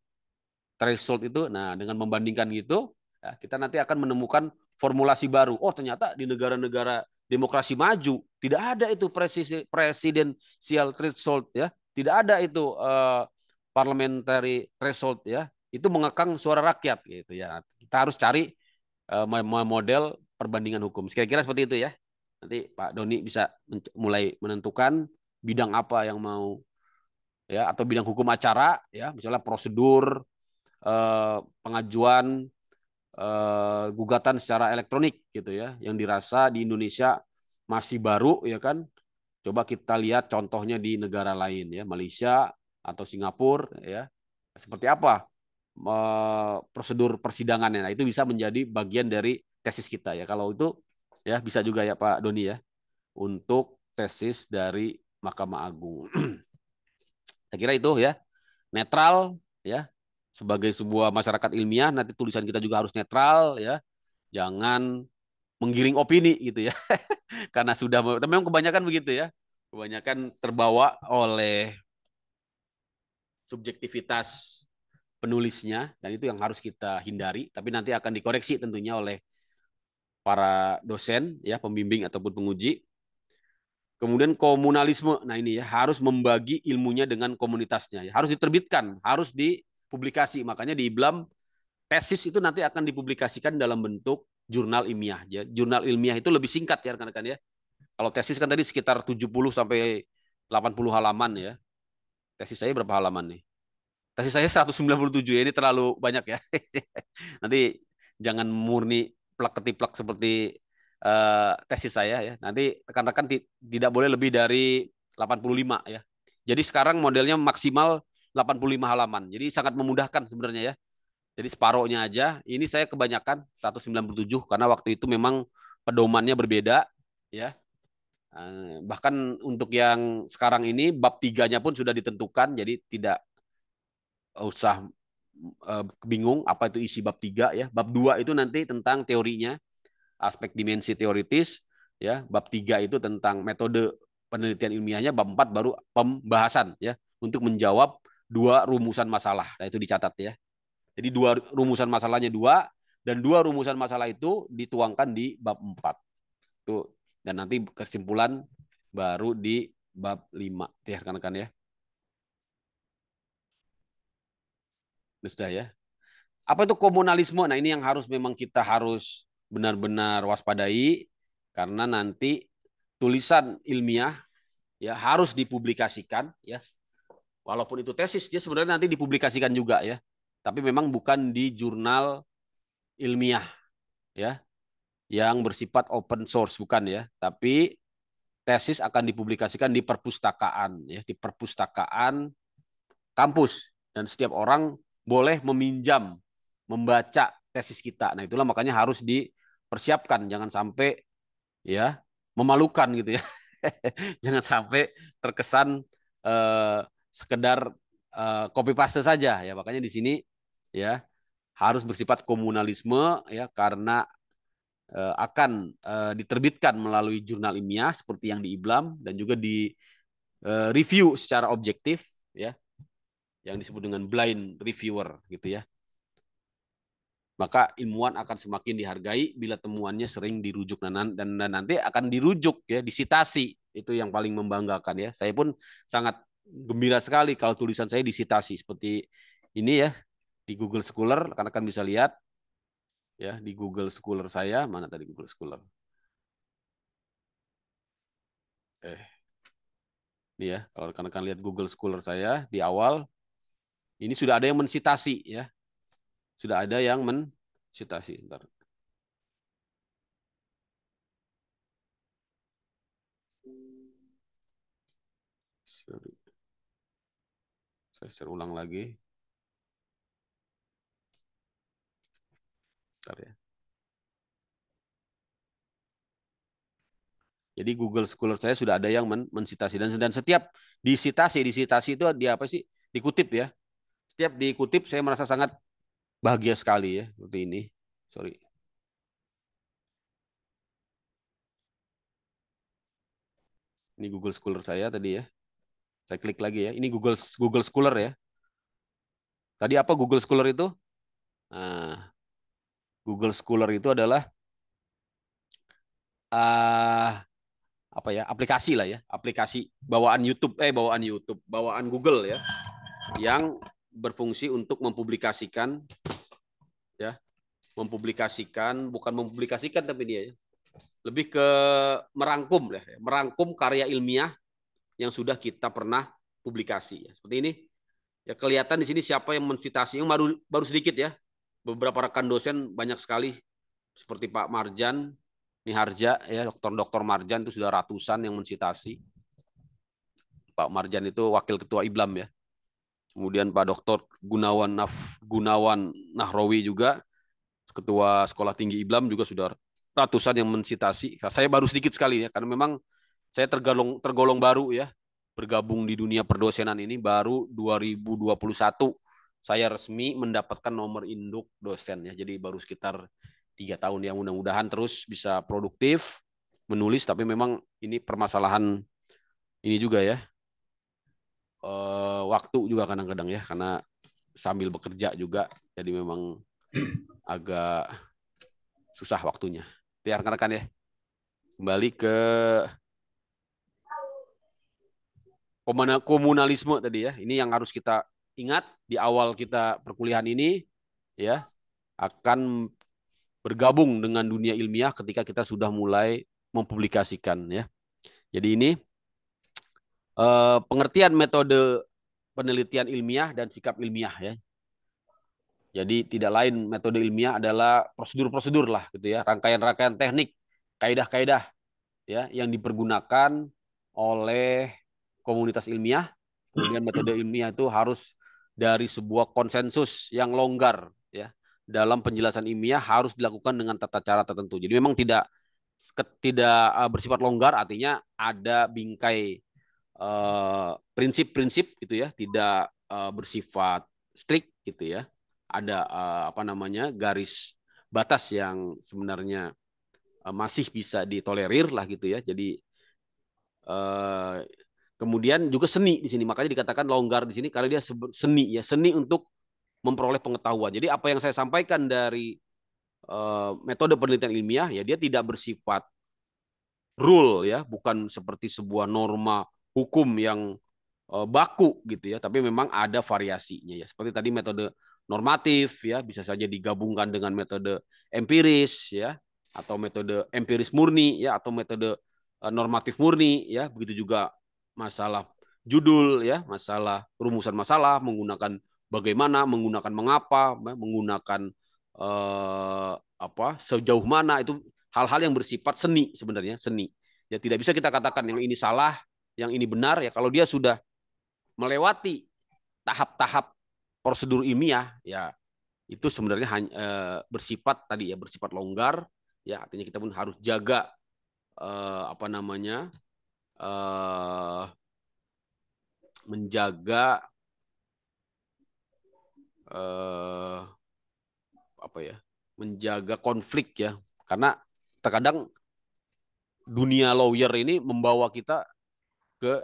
threshold itu? Nah, dengan membandingkan gitu, ya, kita nanti akan menemukan formulasi baru. Oh, ternyata di negara-negara demokrasi maju tidak ada itu presidensial threshold ya. Tidak ada itu parliamentary threshold ya. Itu mengekang suara rakyat gitu ya. Kita harus cari model perbandingan hukum. Kira-kira seperti itu ya. Nanti Pak Doni bisa mulai menentukan bidang apa yang mau ya, atau bidang hukum acara ya, misalnya prosedur pengajuan gugatan secara elektronik gitu ya, yang dirasa di Indonesia masih baru ya kan. Coba kita lihat contohnya di negara lain ya, Malaysia atau Singapura ya. Seperti apa prosedur persidangannya. Nah, itu bisa menjadi bagian dari tesis kita ya. Kalau itu ya bisa juga ya Pak Doni ya, untuk tesis dari Mahkamah Agung. Saya kira itu ya, netral ya, sebagai sebuah masyarakat ilmiah. Nanti tulisan kita juga harus netral ya, jangan menggiring opini gitu ya. Karena sudah memang kebanyakan begitu ya, kebanyakan terbawa oleh subjektivitas penulisnya, dan itu yang harus kita hindari. Tapi nanti akan dikoreksi tentunya oleh para dosen ya, pembimbing ataupun penguji. Kemudian komunalisme. Nah, ini ya, harus membagi ilmunya dengan komunitasnya ya. Harus diterbitkan, harus dipublikasi. Makanya di IBLAM tesis itu nanti akan dipublikasikan dalam bentuk jurnal ilmiah ya. Jurnal ilmiah itu lebih singkat ya rekan-rekan ya. Kalau tesis kan tadi sekitar 70 sampai 80 halaman ya. Tesis saya berapa halaman nih? Tesis saya 197 ya, ini terlalu banyak ya. Nanti jangan murni plak ketiplak seperti tesis saya ya. Nanti rekan-rekan tidak boleh lebih dari 85 ya. Jadi sekarang modelnya maksimal 85 halaman. Jadi sangat memudahkan sebenarnya ya. Jadi separohnya aja. Ini saya kebanyakan 197 karena waktu itu memang pedomannya berbeda ya. Bahkan untuk yang sekarang ini bab tiganya pun sudah ditentukan, jadi tidak usah bingung apa itu isi bab 3 ya. Bab 2 itu nanti tentang teorinya, aspek dimensi teoritis ya. Bab 3 itu tentang metode penelitian ilmiahnya, bab 4 baru pembahasan ya, untuk menjawab dua rumusan masalah. Nah, itu dicatat ya. Jadi dua rumusan masalahnya dua, dan dua rumusan masalah itu dituangkan di bab 4. Tuh. Dan nanti kesimpulan baru di bab 5 ya rekan-rekan ya. Sudah ya. Apa itu komunalisme? Nah, ini yang harus memang kita harus benar-benar waspadai, karena nanti tulisan ilmiah ya harus dipublikasikan ya. Walaupun itu tesis, dia sebenarnya nanti dipublikasikan juga ya. Tapi memang bukan di jurnal ilmiah ya. yang bersifat open source, bukan ya, tapi tesis akan dipublikasikan di perpustakaan ya, di perpustakaan kampus, dan setiap orang boleh meminjam membaca tesis kita. Nah, itulah makanya harus dipersiapkan, jangan sampai ya memalukan gitu ya. Jangan sampai terkesan sekedar copy paste saja ya. Makanya di sini ya harus bersifat komunalisme ya, karena akan diterbitkan melalui jurnal ilmiah seperti yang di IBLAM, dan juga di review secara objektif ya, yang disebut dengan blind reviewer gitu ya. Maka ilmuwan akan semakin dihargai bila temuannya sering dirujuk, dan nanti akan dirujuk ya, disitasi. Itu yang paling membanggakan ya. Saya pun sangat gembira sekali kalau tulisan saya disitasi seperti ini ya, di Google Scholar. Rekan-rekan bisa lihat ya, di Google Scholar saya, mana tadi Google Scholar? Ini ya, kalau rekan-rekan lihat Google Scholar saya di awal, ini sudah ada yang mensitasi ya. Sudah ada yang mensitasi. Bentar. Sorry. Saya share ulang lagi. Bentar ya. Jadi Google Scholar saya sudah ada yang mensitasi, dan setiap disitasi itu dia apa sih? Dikutip ya. Setiap dikutip saya merasa sangat bahagia sekali ya, seperti ini. Sorry. Ini Google Scholar saya tadi ya. Saya klik lagi ya. Ini Google Scholar ya. Tadi apa Google Scholar itu? Nah, Google Scholar itu adalah apa ya, aplikasi lah ya, aplikasi bawaan Google ya, yang berfungsi untuk mempublikasikan ya, bukan mempublikasikan, tapi dia ya, lebih ke merangkum ya, merangkum karya ilmiah yang sudah kita pernah publikasi ya. Seperti ini ya, kelihatan di sini siapa yang mensitasi, yang baru sedikit ya, beberapa rekan dosen banyak sekali seperti Pak Marjan Niharja ya, dokter Marjan itu sudah ratusan yang mensitasi. Pak Marjan itu wakil ketua IBLAM ya. Kemudian Pak Dr. Gunawan Nahrawi juga ketua Sekolah Tinggi IBLAM juga sudah ratusan yang mensitasi. Saya baru sedikit sekali ya, karena memang saya tergolong baru ya, bergabung di dunia perdosenan ini baru 2021. Saya resmi mendapatkan nomor induk dosen ya. Jadi baru sekitar 3 tahun ya, mudah-mudahan terus bisa produktif menulis, tapi memang ini permasalahan ini juga ya, waktu juga kadang-kadang ya, karena sambil bekerja juga, jadi memang agak susah waktunya. Ya rekan-rekan ya, kembali ke komunalisme tadi ya, ini yang harus kita ingat di awal kita perkuliahan ini ya, akan bergabung dengan dunia ilmiah ketika kita sudah mulai mempublikasikan ya. Jadi ini pengertian metode penelitian ilmiah dan sikap ilmiah ya. Jadi tidak lain, metode ilmiah adalah prosedur-prosedur lah gitu ya, rangkaian-rangkaian teknik, kaidah-kaidah ya, yang dipergunakan oleh komunitas ilmiah. Kemudian metode ilmiah itu harus dari sebuah konsensus yang longgar ya. Dalam penjelasan ilmiah harus dilakukan dengan tata cara tertentu. Jadi memang tidak bersifat longgar, artinya ada bingkai prinsip-prinsip gitu ya, tidak bersifat strict gitu ya. Ada apa namanya, garis batas yang sebenarnya masih bisa ditolerir lah gitu ya. Jadi kemudian juga seni di sini, makanya dikatakan longgar di sini karena dia seni ya, seni untuk memperoleh pengetahuan. Jadi apa yang saya sampaikan dari metode penelitian ilmiah ya, dia tidak bersifat rule ya, bukan seperti sebuah norma hukum yang baku gitu ya, tapi memang ada variasinya ya. Seperti tadi metode normatif ya, bisa saja digabungkan dengan metode empiris ya, atau metode empiris murni ya, atau metode normatif murni ya. Begitu juga masalah judul ya, masalah rumusan masalah, menggunakan bagaimana, menggunakan mengapa, menggunakan apa, sejauh mana, itu hal-hal yang bersifat seni sebenarnya, seni. Ya tidak bisa kita katakan yang ini salah, yang ini benar ya kalau dia sudah melewati tahap-tahap prosedur ilmiah ya itu sebenarnya bersifat tadi ya bersifat longgar ya artinya kita pun harus jaga apa namanya menjaga apa ya menjaga konflik ya karena terkadang dunia lawyer ini membawa kita ke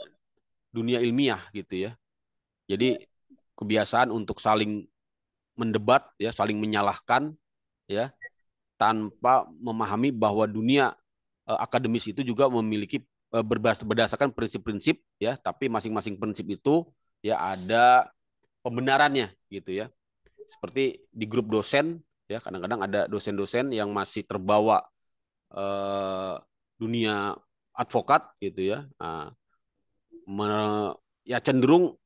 dunia ilmiah gitu ya jadi kebiasaan untuk saling mendebat ya saling menyalahkan ya tanpa memahami bahwa dunia akademis itu juga memiliki berdasarkan prinsip-prinsip ya tapi masing-masing prinsip itu ya ada pembenarannya gitu ya seperti di grup dosen ya kadang-kadang ada dosen-dosen yang masih terbawa dunia advokat gitu ya ya cenderung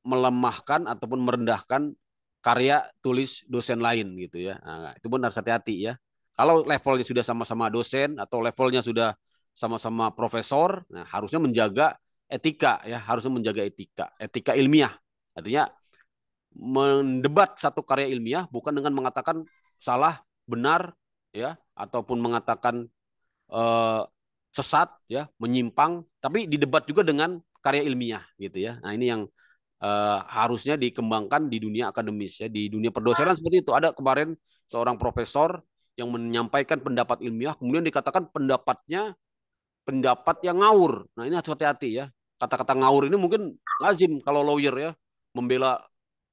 melemahkan ataupun merendahkan karya tulis dosen lain gitu ya. Nah, itu pun harus hati-hati ya. Kalau levelnya sudah sama-sama dosen atau levelnya sudah sama-sama profesor, nah harusnya menjaga etika ya, harusnya menjaga etika ilmiah. Artinya mendebat satu karya ilmiah bukan dengan mengatakan salah, benar ya, ataupun mengatakan eh, sesat ya, menyimpang, tapi didebat juga dengan karya ilmiah gitu ya. Nah, ini yang harusnya dikembangkan di dunia akademis ya di dunia perdosenan seperti itu ada kemarin seorang profesor yang menyampaikan pendapat ilmiah kemudian dikatakan pendapat yang ngawur nah ini harus hati-hati ya kata-kata ngawur ini mungkin lazim kalau lawyer ya membela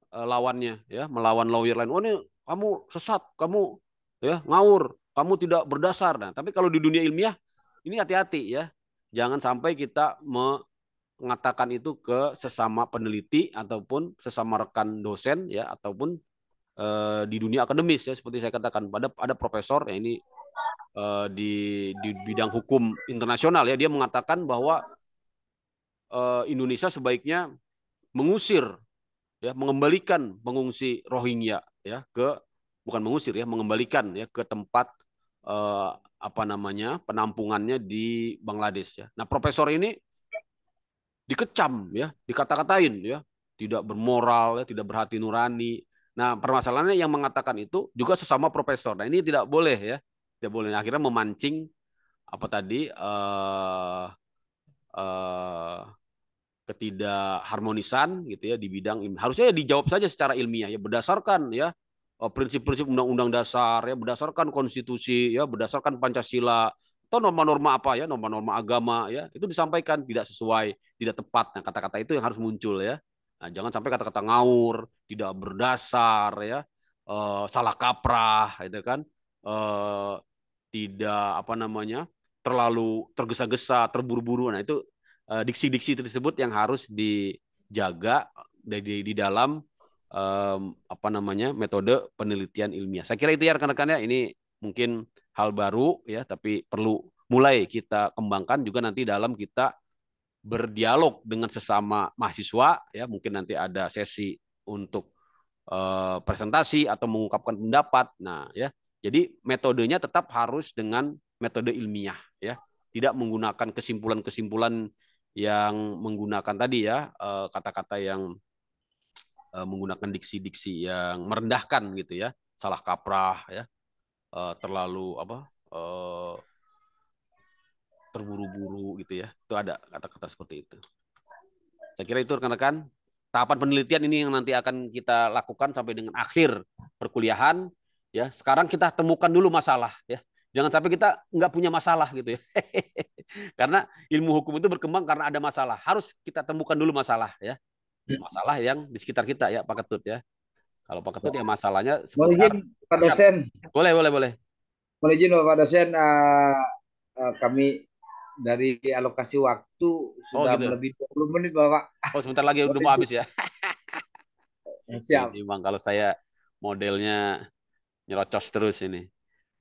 lawannya ya melawan lawyer lain oh ini kamu sesat kamu ya ngawur kamu tidak berdasar nah tapi kalau di dunia ilmiah ini hati-hati ya jangan sampai kita mengatakan itu ke sesama peneliti ataupun sesama rekan dosen ya ataupun di dunia akademis ya seperti saya katakan ada profesor ya ini di bidang hukum internasional ya dia mengatakan bahwa Indonesia sebaiknya mengusir ya mengembalikan pengungsi Rohingya ya ke bukan mengusir ya mengembalikan ya ke tempat apa namanya penampungannya di Bangladesh ya. Nah profesor ini dikecam ya, dikata-katain ya, tidak bermoral ya, tidak berhati nurani. Nah, permasalahannya yang mengatakan itu juga sesama profesor. Nah, ini tidak boleh ya. Tidak boleh akhirnya memancing apa tadi eh, ketidakharmonisan gitu ya di bidang harusnya ya dijawab saja secara ilmiah ya berdasarkan ya prinsip-prinsip undang-undang dasar ya berdasarkan konstitusi ya berdasarkan Pancasila atau norma-norma apa ya norma-norma agama ya itu disampaikan tidak sesuai tidak tepat nah kata-kata itu yang harus muncul ya nah, jangan sampai kata-kata ngawur tidak berdasar ya salah kaprah itu kan eh, tidak apa namanya terlalu tergesa-gesa terburu-buru nah itu diksi-diksi tersebut yang harus dijaga di dalam apa namanya metode penelitian ilmiah. Saya kira itu ya rekan-rekan ya. Ini mungkin hal baru ya, tapi perlu mulai kita kembangkan juga nanti dalam kita berdialog dengan sesama mahasiswa ya. Mungkin nanti ada sesi untuk presentasi atau mengungkapkan pendapat. Nah ya, jadi metodenya tetap harus dengan metode ilmiah ya, tidak menggunakan kesimpulan-kesimpulan yang menggunakan tadi ya kata-kata yang menggunakan diksi-diksi yang merendahkan gitu ya, salah kaprah ya, terlalu apa terburu-buru gitu ya. Itu ada kata-kata seperti itu. Saya kira itu rekan-rekan tahapan penelitian ini yang nanti akan kita lakukan sampai dengan akhir perkuliahan ya. Sekarang kita temukan dulu masalah ya. Jangan sampai kita nggak punya masalah gitu ya. Karena ilmu hukum itu berkembang karena ada masalah. Harus kita temukan dulu masalah ya. Masalah yang di sekitar kita ya Pak Ketut ya. Kalau Pak Ketut ya masalahnya Mohon seputar izin Pak siap. dosen, Boleh, boleh, boleh. mohon izin Bapak dosen, kami dari alokasi waktu Oh sudah gitu. melebihi 20 menit Bapak. Oh sebentar lagi udah mau habis ya. Siap. Ini bang kalau saya modelnya nyerocos terus ini.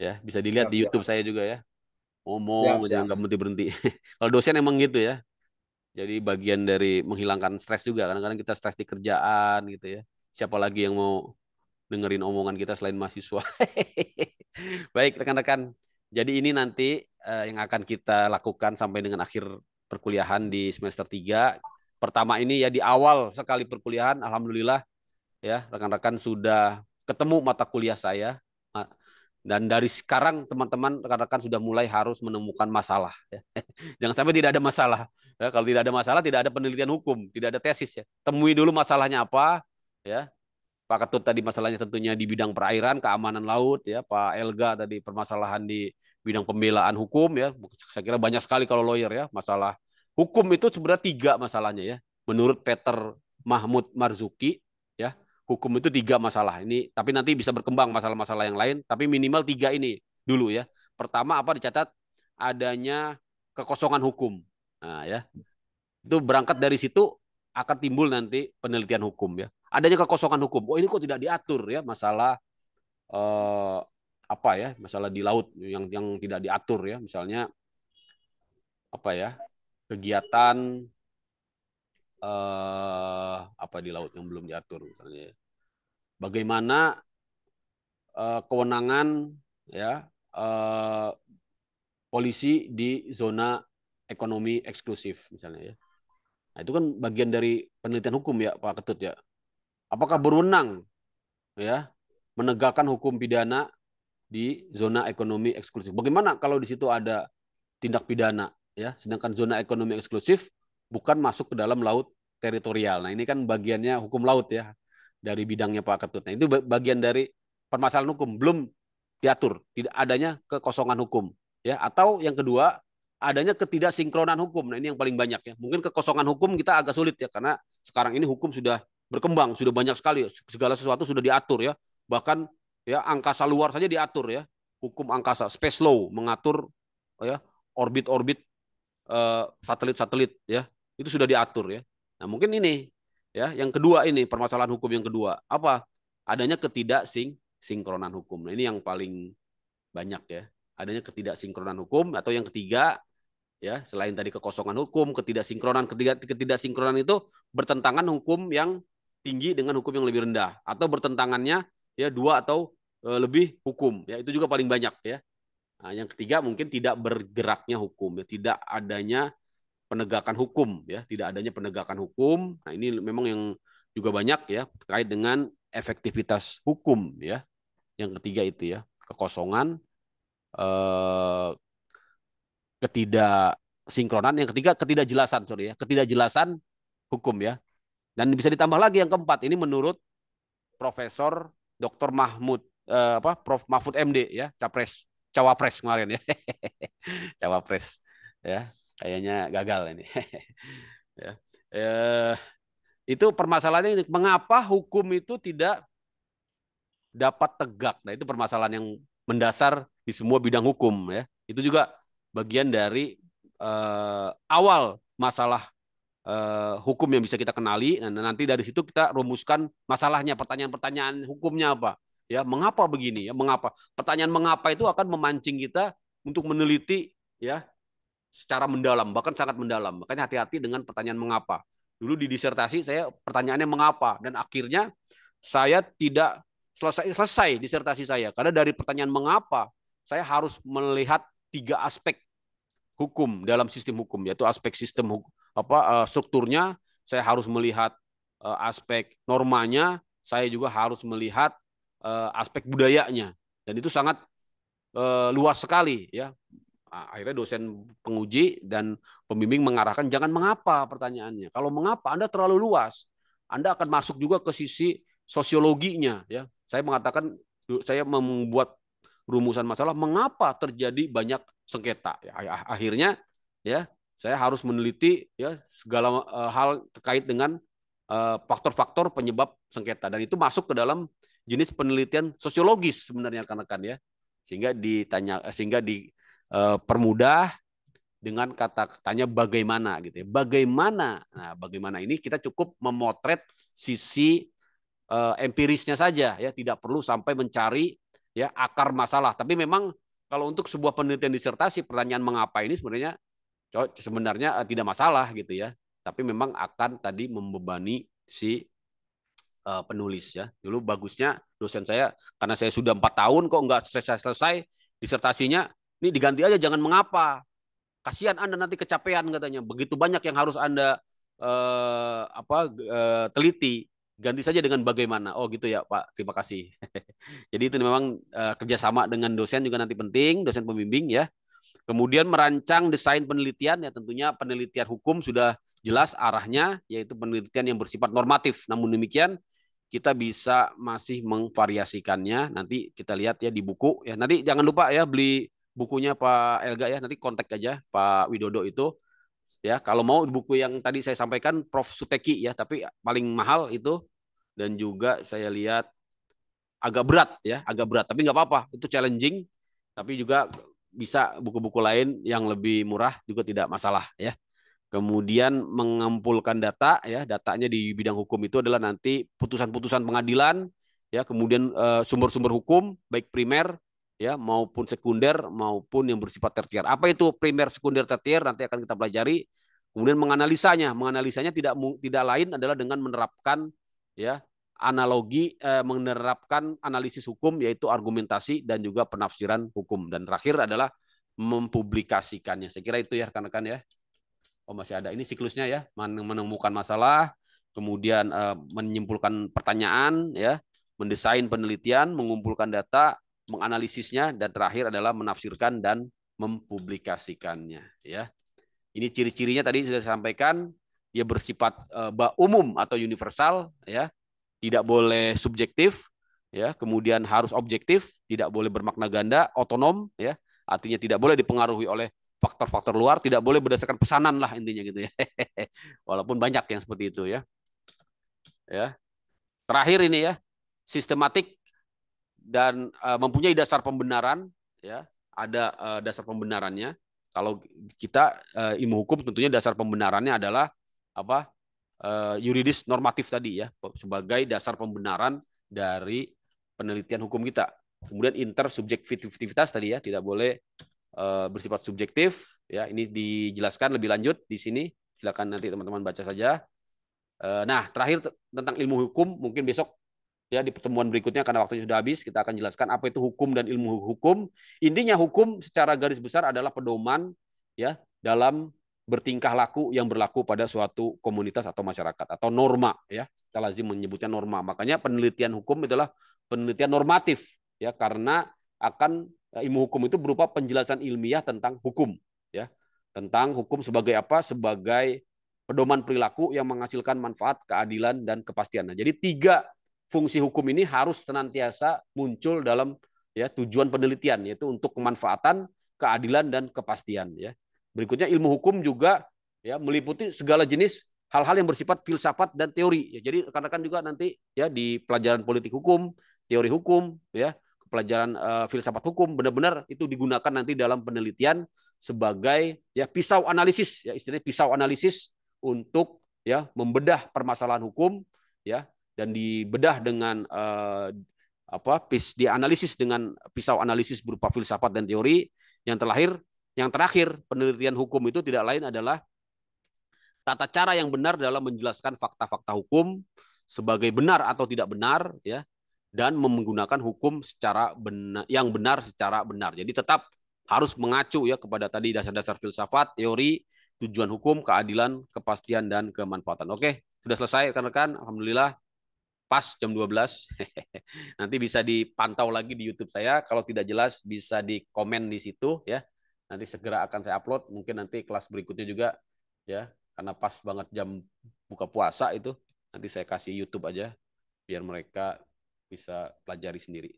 Ya, bisa dilihat Siap, di siap. YouTube saya juga ya. Siap, Ngomong aja siap. nggak berhenti-berhenti. Kalau dosen emang gitu ya. Jadi bagian dari menghilangkan stres juga. Kadang-kadang kita stres di kerjaan gitu ya. Siapa lagi yang mau dengerin omongan kita selain mahasiswa. Baik rekan-rekan. Jadi ini nanti yang akan kita lakukan sampai dengan akhir perkuliahan di semester 3. Pertama ini ya di awal sekali perkuliahan, alhamdulillah ya rekan-rekan sudah ketemu mata kuliah saya. Dan dari sekarang teman-teman rekan-rekan sudah mulai harus menemukan masalah. Ya. Jangan sampai tidak ada masalah. Ya, kalau tidak ada masalah, tidak ada penelitian hukum, tidak ada tesis. Ya. Temui dulu masalahnya apa. Ya. Pak Ketut tadi masalahnya tentunya di bidang perairan, keamanan laut. Ya. Pak Elga tadi permasalahan di bidang pembelaan hukum. Ya. Saya kira banyak sekali kalau lawyer ya. Masalah hukum itu sebenarnya 3 masalahnya ya. Menurut Peter Mahmud Marzuki, ya hukum itu 3 masalah. Ini tapi nanti bisa berkembang masalah-masalah yang lain, tapi minimal 3 ini dulu ya. Pertama apa dicatat adanya kekosongan hukum. Nah, ya. Itu berangkat dari situ akan timbul nanti penelitian hukum ya. Adanya kekosongan hukum. Oh, ini kok tidak diatur ya masalah eh, apa ya? Masalah di laut yang tidak diatur ya. Misalnya apa ya? Kegiatan apa di laut yang belum diatur misalnya. Bagaimana kewenangan ya polisi di zona ekonomi eksklusif misalnya ya. Nah, itu kan bagian dari penelitian hukum ya Pak Ketut ya. Apakah berwenang ya menegakkan hukum pidana di zona ekonomi eksklusif? Bagaimana kalau di situ ada tindak pidana ya, sedangkan zona ekonomi eksklusif bukan masuk ke dalam laut teritorial. Nah, ini kan bagiannya hukum laut ya dari bidangnya Pak Ketut. Nah, itu bagian dari permasalahan hukum belum diatur, tidak adanya kekosongan hukum ya, atau yang kedua adanya ketidaksinkronan hukum. Nah, ini yang paling banyak ya. Mungkin kekosongan hukum kita agak sulit ya karena sekarang ini hukum sudah berkembang, sudah banyak sekali, segala sesuatu sudah diatur ya. Bahkan ya angkasa luar saja diatur ya. Hukum angkasa, space law mengatur ya orbit-orbit satelit-satelit ya. Itu sudah diatur ya. Nah, mungkin ini ya, yang kedua ini permasalahan hukum yang kedua. Apa? Adanya ketidaksinkronan hukum. Nah, ini yang paling banyak ya. Adanya ketidaksinkronan hukum atau yang ketiga ya, selain tadi kekosongan hukum, ketidaksinkronan itu bertentangan hukum yang tinggi dengan hukum yang lebih rendah atau bertentangannya ya 2 atau lebih hukum ya. Itu juga paling banyak ya. Nah, yang ketiga mungkin tidak bergeraknya hukum ya, tidak adanya penegakan hukum ya, tidak adanya penegakan hukum. Nah, ini memang yang juga banyak ya terkait dengan efektivitas hukum ya. Yang ketiga itu ya, kekosongan, eh, ketidaksinkronan. Yang ketiga ketidakjelasan, sorry ya, ketidakjelasan hukum ya. Dan bisa ditambah lagi yang keempat ini menurut Profesor Dr. Mahmud Prof Mahfud MD ya, Cawapres kemarin ya. Cawapres ya. Kayaknya gagal ini. Ya. Itu permasalahannya ini, mengapa hukum itu tidak dapat tegak. Nah, itu permasalahan yang mendasar di semua bidang hukum ya. Itu juga bagian dari awal masalah hukum yang bisa kita kenali. Nah, nanti dari situ kita rumuskan masalahnya, pertanyaan-pertanyaan hukumnya apa. Ya, mengapa begini ya? Mengapa? Pertanyaan mengapa itu akan memancing kita untuk meneliti ya secara mendalam, bahkan sangat mendalam. Makanya hati-hati dengan pertanyaan mengapa. Dulu di disertasi saya pertanyaannya mengapa dan akhirnya saya tidak selesai disertasi saya karena dari pertanyaan mengapa saya harus melihat 3 aspek hukum dalam sistem hukum, yaitu aspek sistem strukturnya, saya harus melihat aspek normanya, saya juga harus melihat aspek budayanya, dan itu sangat luas sekali ya. Akhirnya dosen penguji dan pembimbing mengarahkan jangan mengapa pertanyaannya. Kalau mengapa Anda terlalu luas, Anda akan masuk juga ke sisi sosiologinya ya. Saya mengatakan saya membuat rumusan masalah mengapa terjadi banyak sengketa. Ya, akhirnya ya saya harus meneliti ya segala hal terkait dengan faktor-faktor penyebab sengketa dan itu masuk ke dalam jenis penelitian sosiologis sebenarnya rekan-rekan ya. Sehingga dipermudah dengan kata-katanya bagaimana gitu ya. Bagaimana? Nah, bagaimana ini kita cukup memotret sisi empirisnya saja ya, tidak perlu sampai mencari ya akar masalah. Tapi memang kalau untuk sebuah penelitian disertasi pertanyaan mengapa ini sebenarnya tidak masalah gitu ya. Tapi memang akan tadi membebani si penulis ya. Dulu bagusnya dosen saya karena saya sudah 4 tahun kok nggak selesai disertasinya, Ini diganti aja, jangan mengapa. Kasihan Anda nanti kecapean katanya. Begitu banyak yang harus Anda teliti. Ganti saja dengan bagaimana. Oh gitu ya Pak, terima kasih. Jadi itu memang kerjasama dengan dosen juga nanti penting, dosen pembimbing ya. Kemudian merancang desain penelitian, ya tentunya penelitian hukum sudah jelas arahnya, yaitu penelitian yang bersifat normatif. Namun demikian kita bisa masih memvariasikannya. Nanti kita lihat ya di buku. Ya nanti jangan lupa ya beli bukunya Pak Elga ya. Nanti kontak aja Pak Widodo itu. Ya kalau mau buku yang tadi saya sampaikan Prof Suteki ya, tapi paling mahal itu, dan juga saya lihat agak berat ya, agak berat. Tapi nggak apa-apa, itu challenging. Tapi juga bisa buku-buku lain yang lebih murah juga tidak masalah ya. Kemudian mengumpulkan data ya, datanya di bidang hukum itu adalah nanti putusan-putusan pengadilan ya, kemudian sumber-sumber hukum baik primer ya maupun sekunder maupun yang bersifat tersier. Apa itu primer, sekunder, tersier nanti akan kita pelajari. Kemudian menganalisanya tidak lain adalah dengan menerapkan ya analogi, menerapkan analisis hukum yaitu argumentasi dan juga penafsiran hukum, dan terakhir adalah mempublikasikannya. Saya kira itu ya rekan-rekan ya. Oh masih ada, ini siklusnya ya, menemukan masalah, kemudian menyimpulkan pertanyaan ya, mendesain penelitian, mengumpulkan data, menganalisisnya, dan terakhir adalah menafsirkan dan mempublikasikannya ya. Ini ciri-cirinya tadi sudah saya sampaikan, dia bersifat umum atau universal ya, tidak boleh subjektif ya, kemudian harus objektif, tidak boleh bermakna ganda, otonom ya, artinya tidak boleh dipengaruhi oleh faktor-faktor luar, tidak boleh berdasarkan pesanan lah intinya gitu ya. Walaupun banyak yang seperti itu ya. Ya. Terakhir ini ya, sistematik dan mempunyai dasar pembenaran ya, ada dasar pembenarannya. Kalau kita ilmu hukum tentunya dasar pembenarannya adalah apa? Yuridis normatif tadi ya, sebagai dasar pembenaran dari penelitian hukum kita. Kemudian intersubjektivitas tadi ya, tidak boleh bersifat subjektif ya. Ini dijelaskan lebih lanjut di sini, silakan nanti teman-teman baca saja. Nah terakhir tentang ilmu hukum, mungkin besok ya di pertemuan berikutnya karena waktunya sudah habis, kita akan jelaskan apa itu hukum dan ilmu hukum. Intinya hukum secara garis besar adalah pedoman ya dalam bertingkah laku yang berlaku pada suatu komunitas atau masyarakat, atau norma ya, kita lazim menyebutnya norma. Makanya penelitian hukum adalah penelitian normatif ya, karena akan ilmu hukum itu berupa penjelasan ilmiah tentang hukum ya, tentang hukum sebagai apa, sebagai pedoman perilaku yang menghasilkan manfaat, keadilan, dan kepastian. Nah, jadi 3 fungsi hukum ini harus senantiasa muncul dalam ya tujuan penelitian, yaitu untuk kemanfaatan, keadilan, dan kepastian ya. Berikutnya ilmu hukum juga ya meliputi segala jenis hal-hal yang bersifat filsafat dan teori ya. Jadi rekan-rekan juga nanti ya di pelajaran politik hukum, teori hukum ya, pelajaran filsafat hukum, benar-benar itu digunakan nanti dalam penelitian sebagai ya pisau analisis ya, istilahnya pisau analisis untuk ya membedah permasalahan hukum ya, dan dibedah dengan dianalisis dengan pisau analisis berupa filsafat dan teori. Yang terakhir, penelitian hukum itu tidak lain adalah tata cara yang benar dalam menjelaskan fakta-fakta hukum sebagai benar atau tidak benar ya, dan menggunakan hukum secara yang benar secara benar. Jadi tetap harus mengacu ya kepada tadi dasar-dasar filsafat, teori, tujuan hukum, keadilan, kepastian, dan kemanfaatan. Oke, sudah selesai rekan-rekan. Alhamdulillah pas jam 12. Nanti bisa dipantau lagi di YouTube saya. Kalau tidak jelas bisa di komen di situ ya. Nanti segera akan saya upload. Mungkin nanti kelas berikutnya juga ya, karena pas banget jam buka puasa itu. Nanti saya kasih YouTube aja biar mereka bisa pelajari sendiri.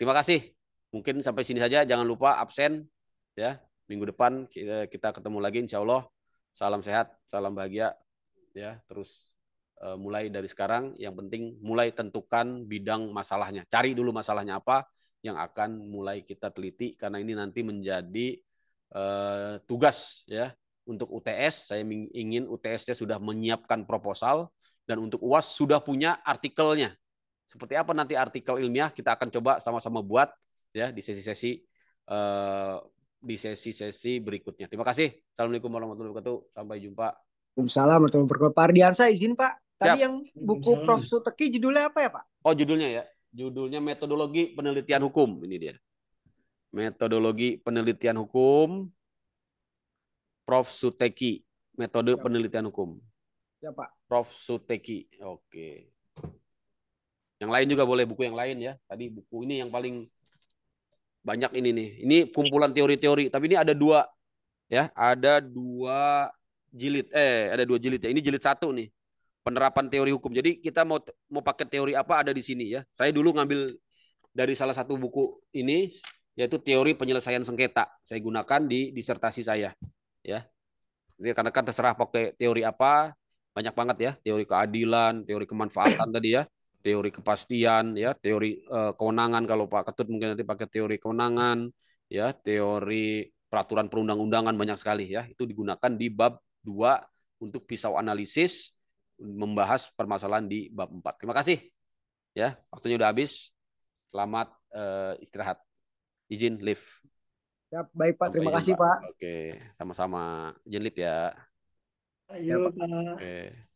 Terima kasih. Mungkin sampai sini saja. Jangan lupa absen ya. Minggu depan kita ketemu lagi insya Allah. Salam sehat, salam bahagia ya. Terus mulai dari sekarang, yang penting mulai tentukan bidang masalahnya. Cari dulu masalahnya apa yang akan mulai kita teliti, karena ini nanti menjadi tugas ya untuk UTS. Saya ingin UTS-nya sudah menyiapkan proposal, dan untuk UAS sudah punya artikelnya. Seperti apa nanti artikel ilmiah kita akan coba sama-sama buat ya di sesi-sesi berikutnya. Terima kasih. Assalamualaikum warahmatullahi wabarakatuh. Sampai jumpa. Waalaikumsalam warahmatullahi wabarakatuh. Pak Ardiansa izin Pak. Tadi Siap. yang buku Prof Suteki judulnya apa ya Pak? Oh judulnya ya, judulnya Metodologi Penelitian Hukum, ini dia. Metodologi penelitian hukum, Prof. Suteki. Metode Ya, penelitian hukum, ya Pak. Prof. Suteki. Oke. Yang lain juga boleh, buku yang lain ya. Tadi buku ini yang paling banyak ini nih. Ini kumpulan teori-teori, tapi ini ada dua ya, ada dua jilid. Ada dua jilid ya. Ini jilid 1 nih. Penerapan teori hukum. Jadi kita mau pakai teori apa ada di sini ya. Saya dulu ngambil dari salah satu buku ini, yaitu teori penyelesaian sengketa. Saya gunakan di disertasi saya ya. Jadi karena kan terserah pakai teori apa, banyak banget ya, teori keadilan, teori kemanfaatan tadi ya, teori kepastian ya, teori kewenangan, kalau Pak Ketut mungkin nanti pakai teori kewenangan ya, teori peraturan perundang-undangan, banyak sekali ya. Itu digunakan di bab 2 untuk pisau analisis, membahas permasalahan di bab 4. Terima kasih ya, waktunya udah habis. Selamat istirahat. Izin live. Ya, baik Pak. Sampai Terima kasih jumpa. Pak. Oke, sama-sama. Izin live ya. Ayo, Ya Pak. Pak. Oke.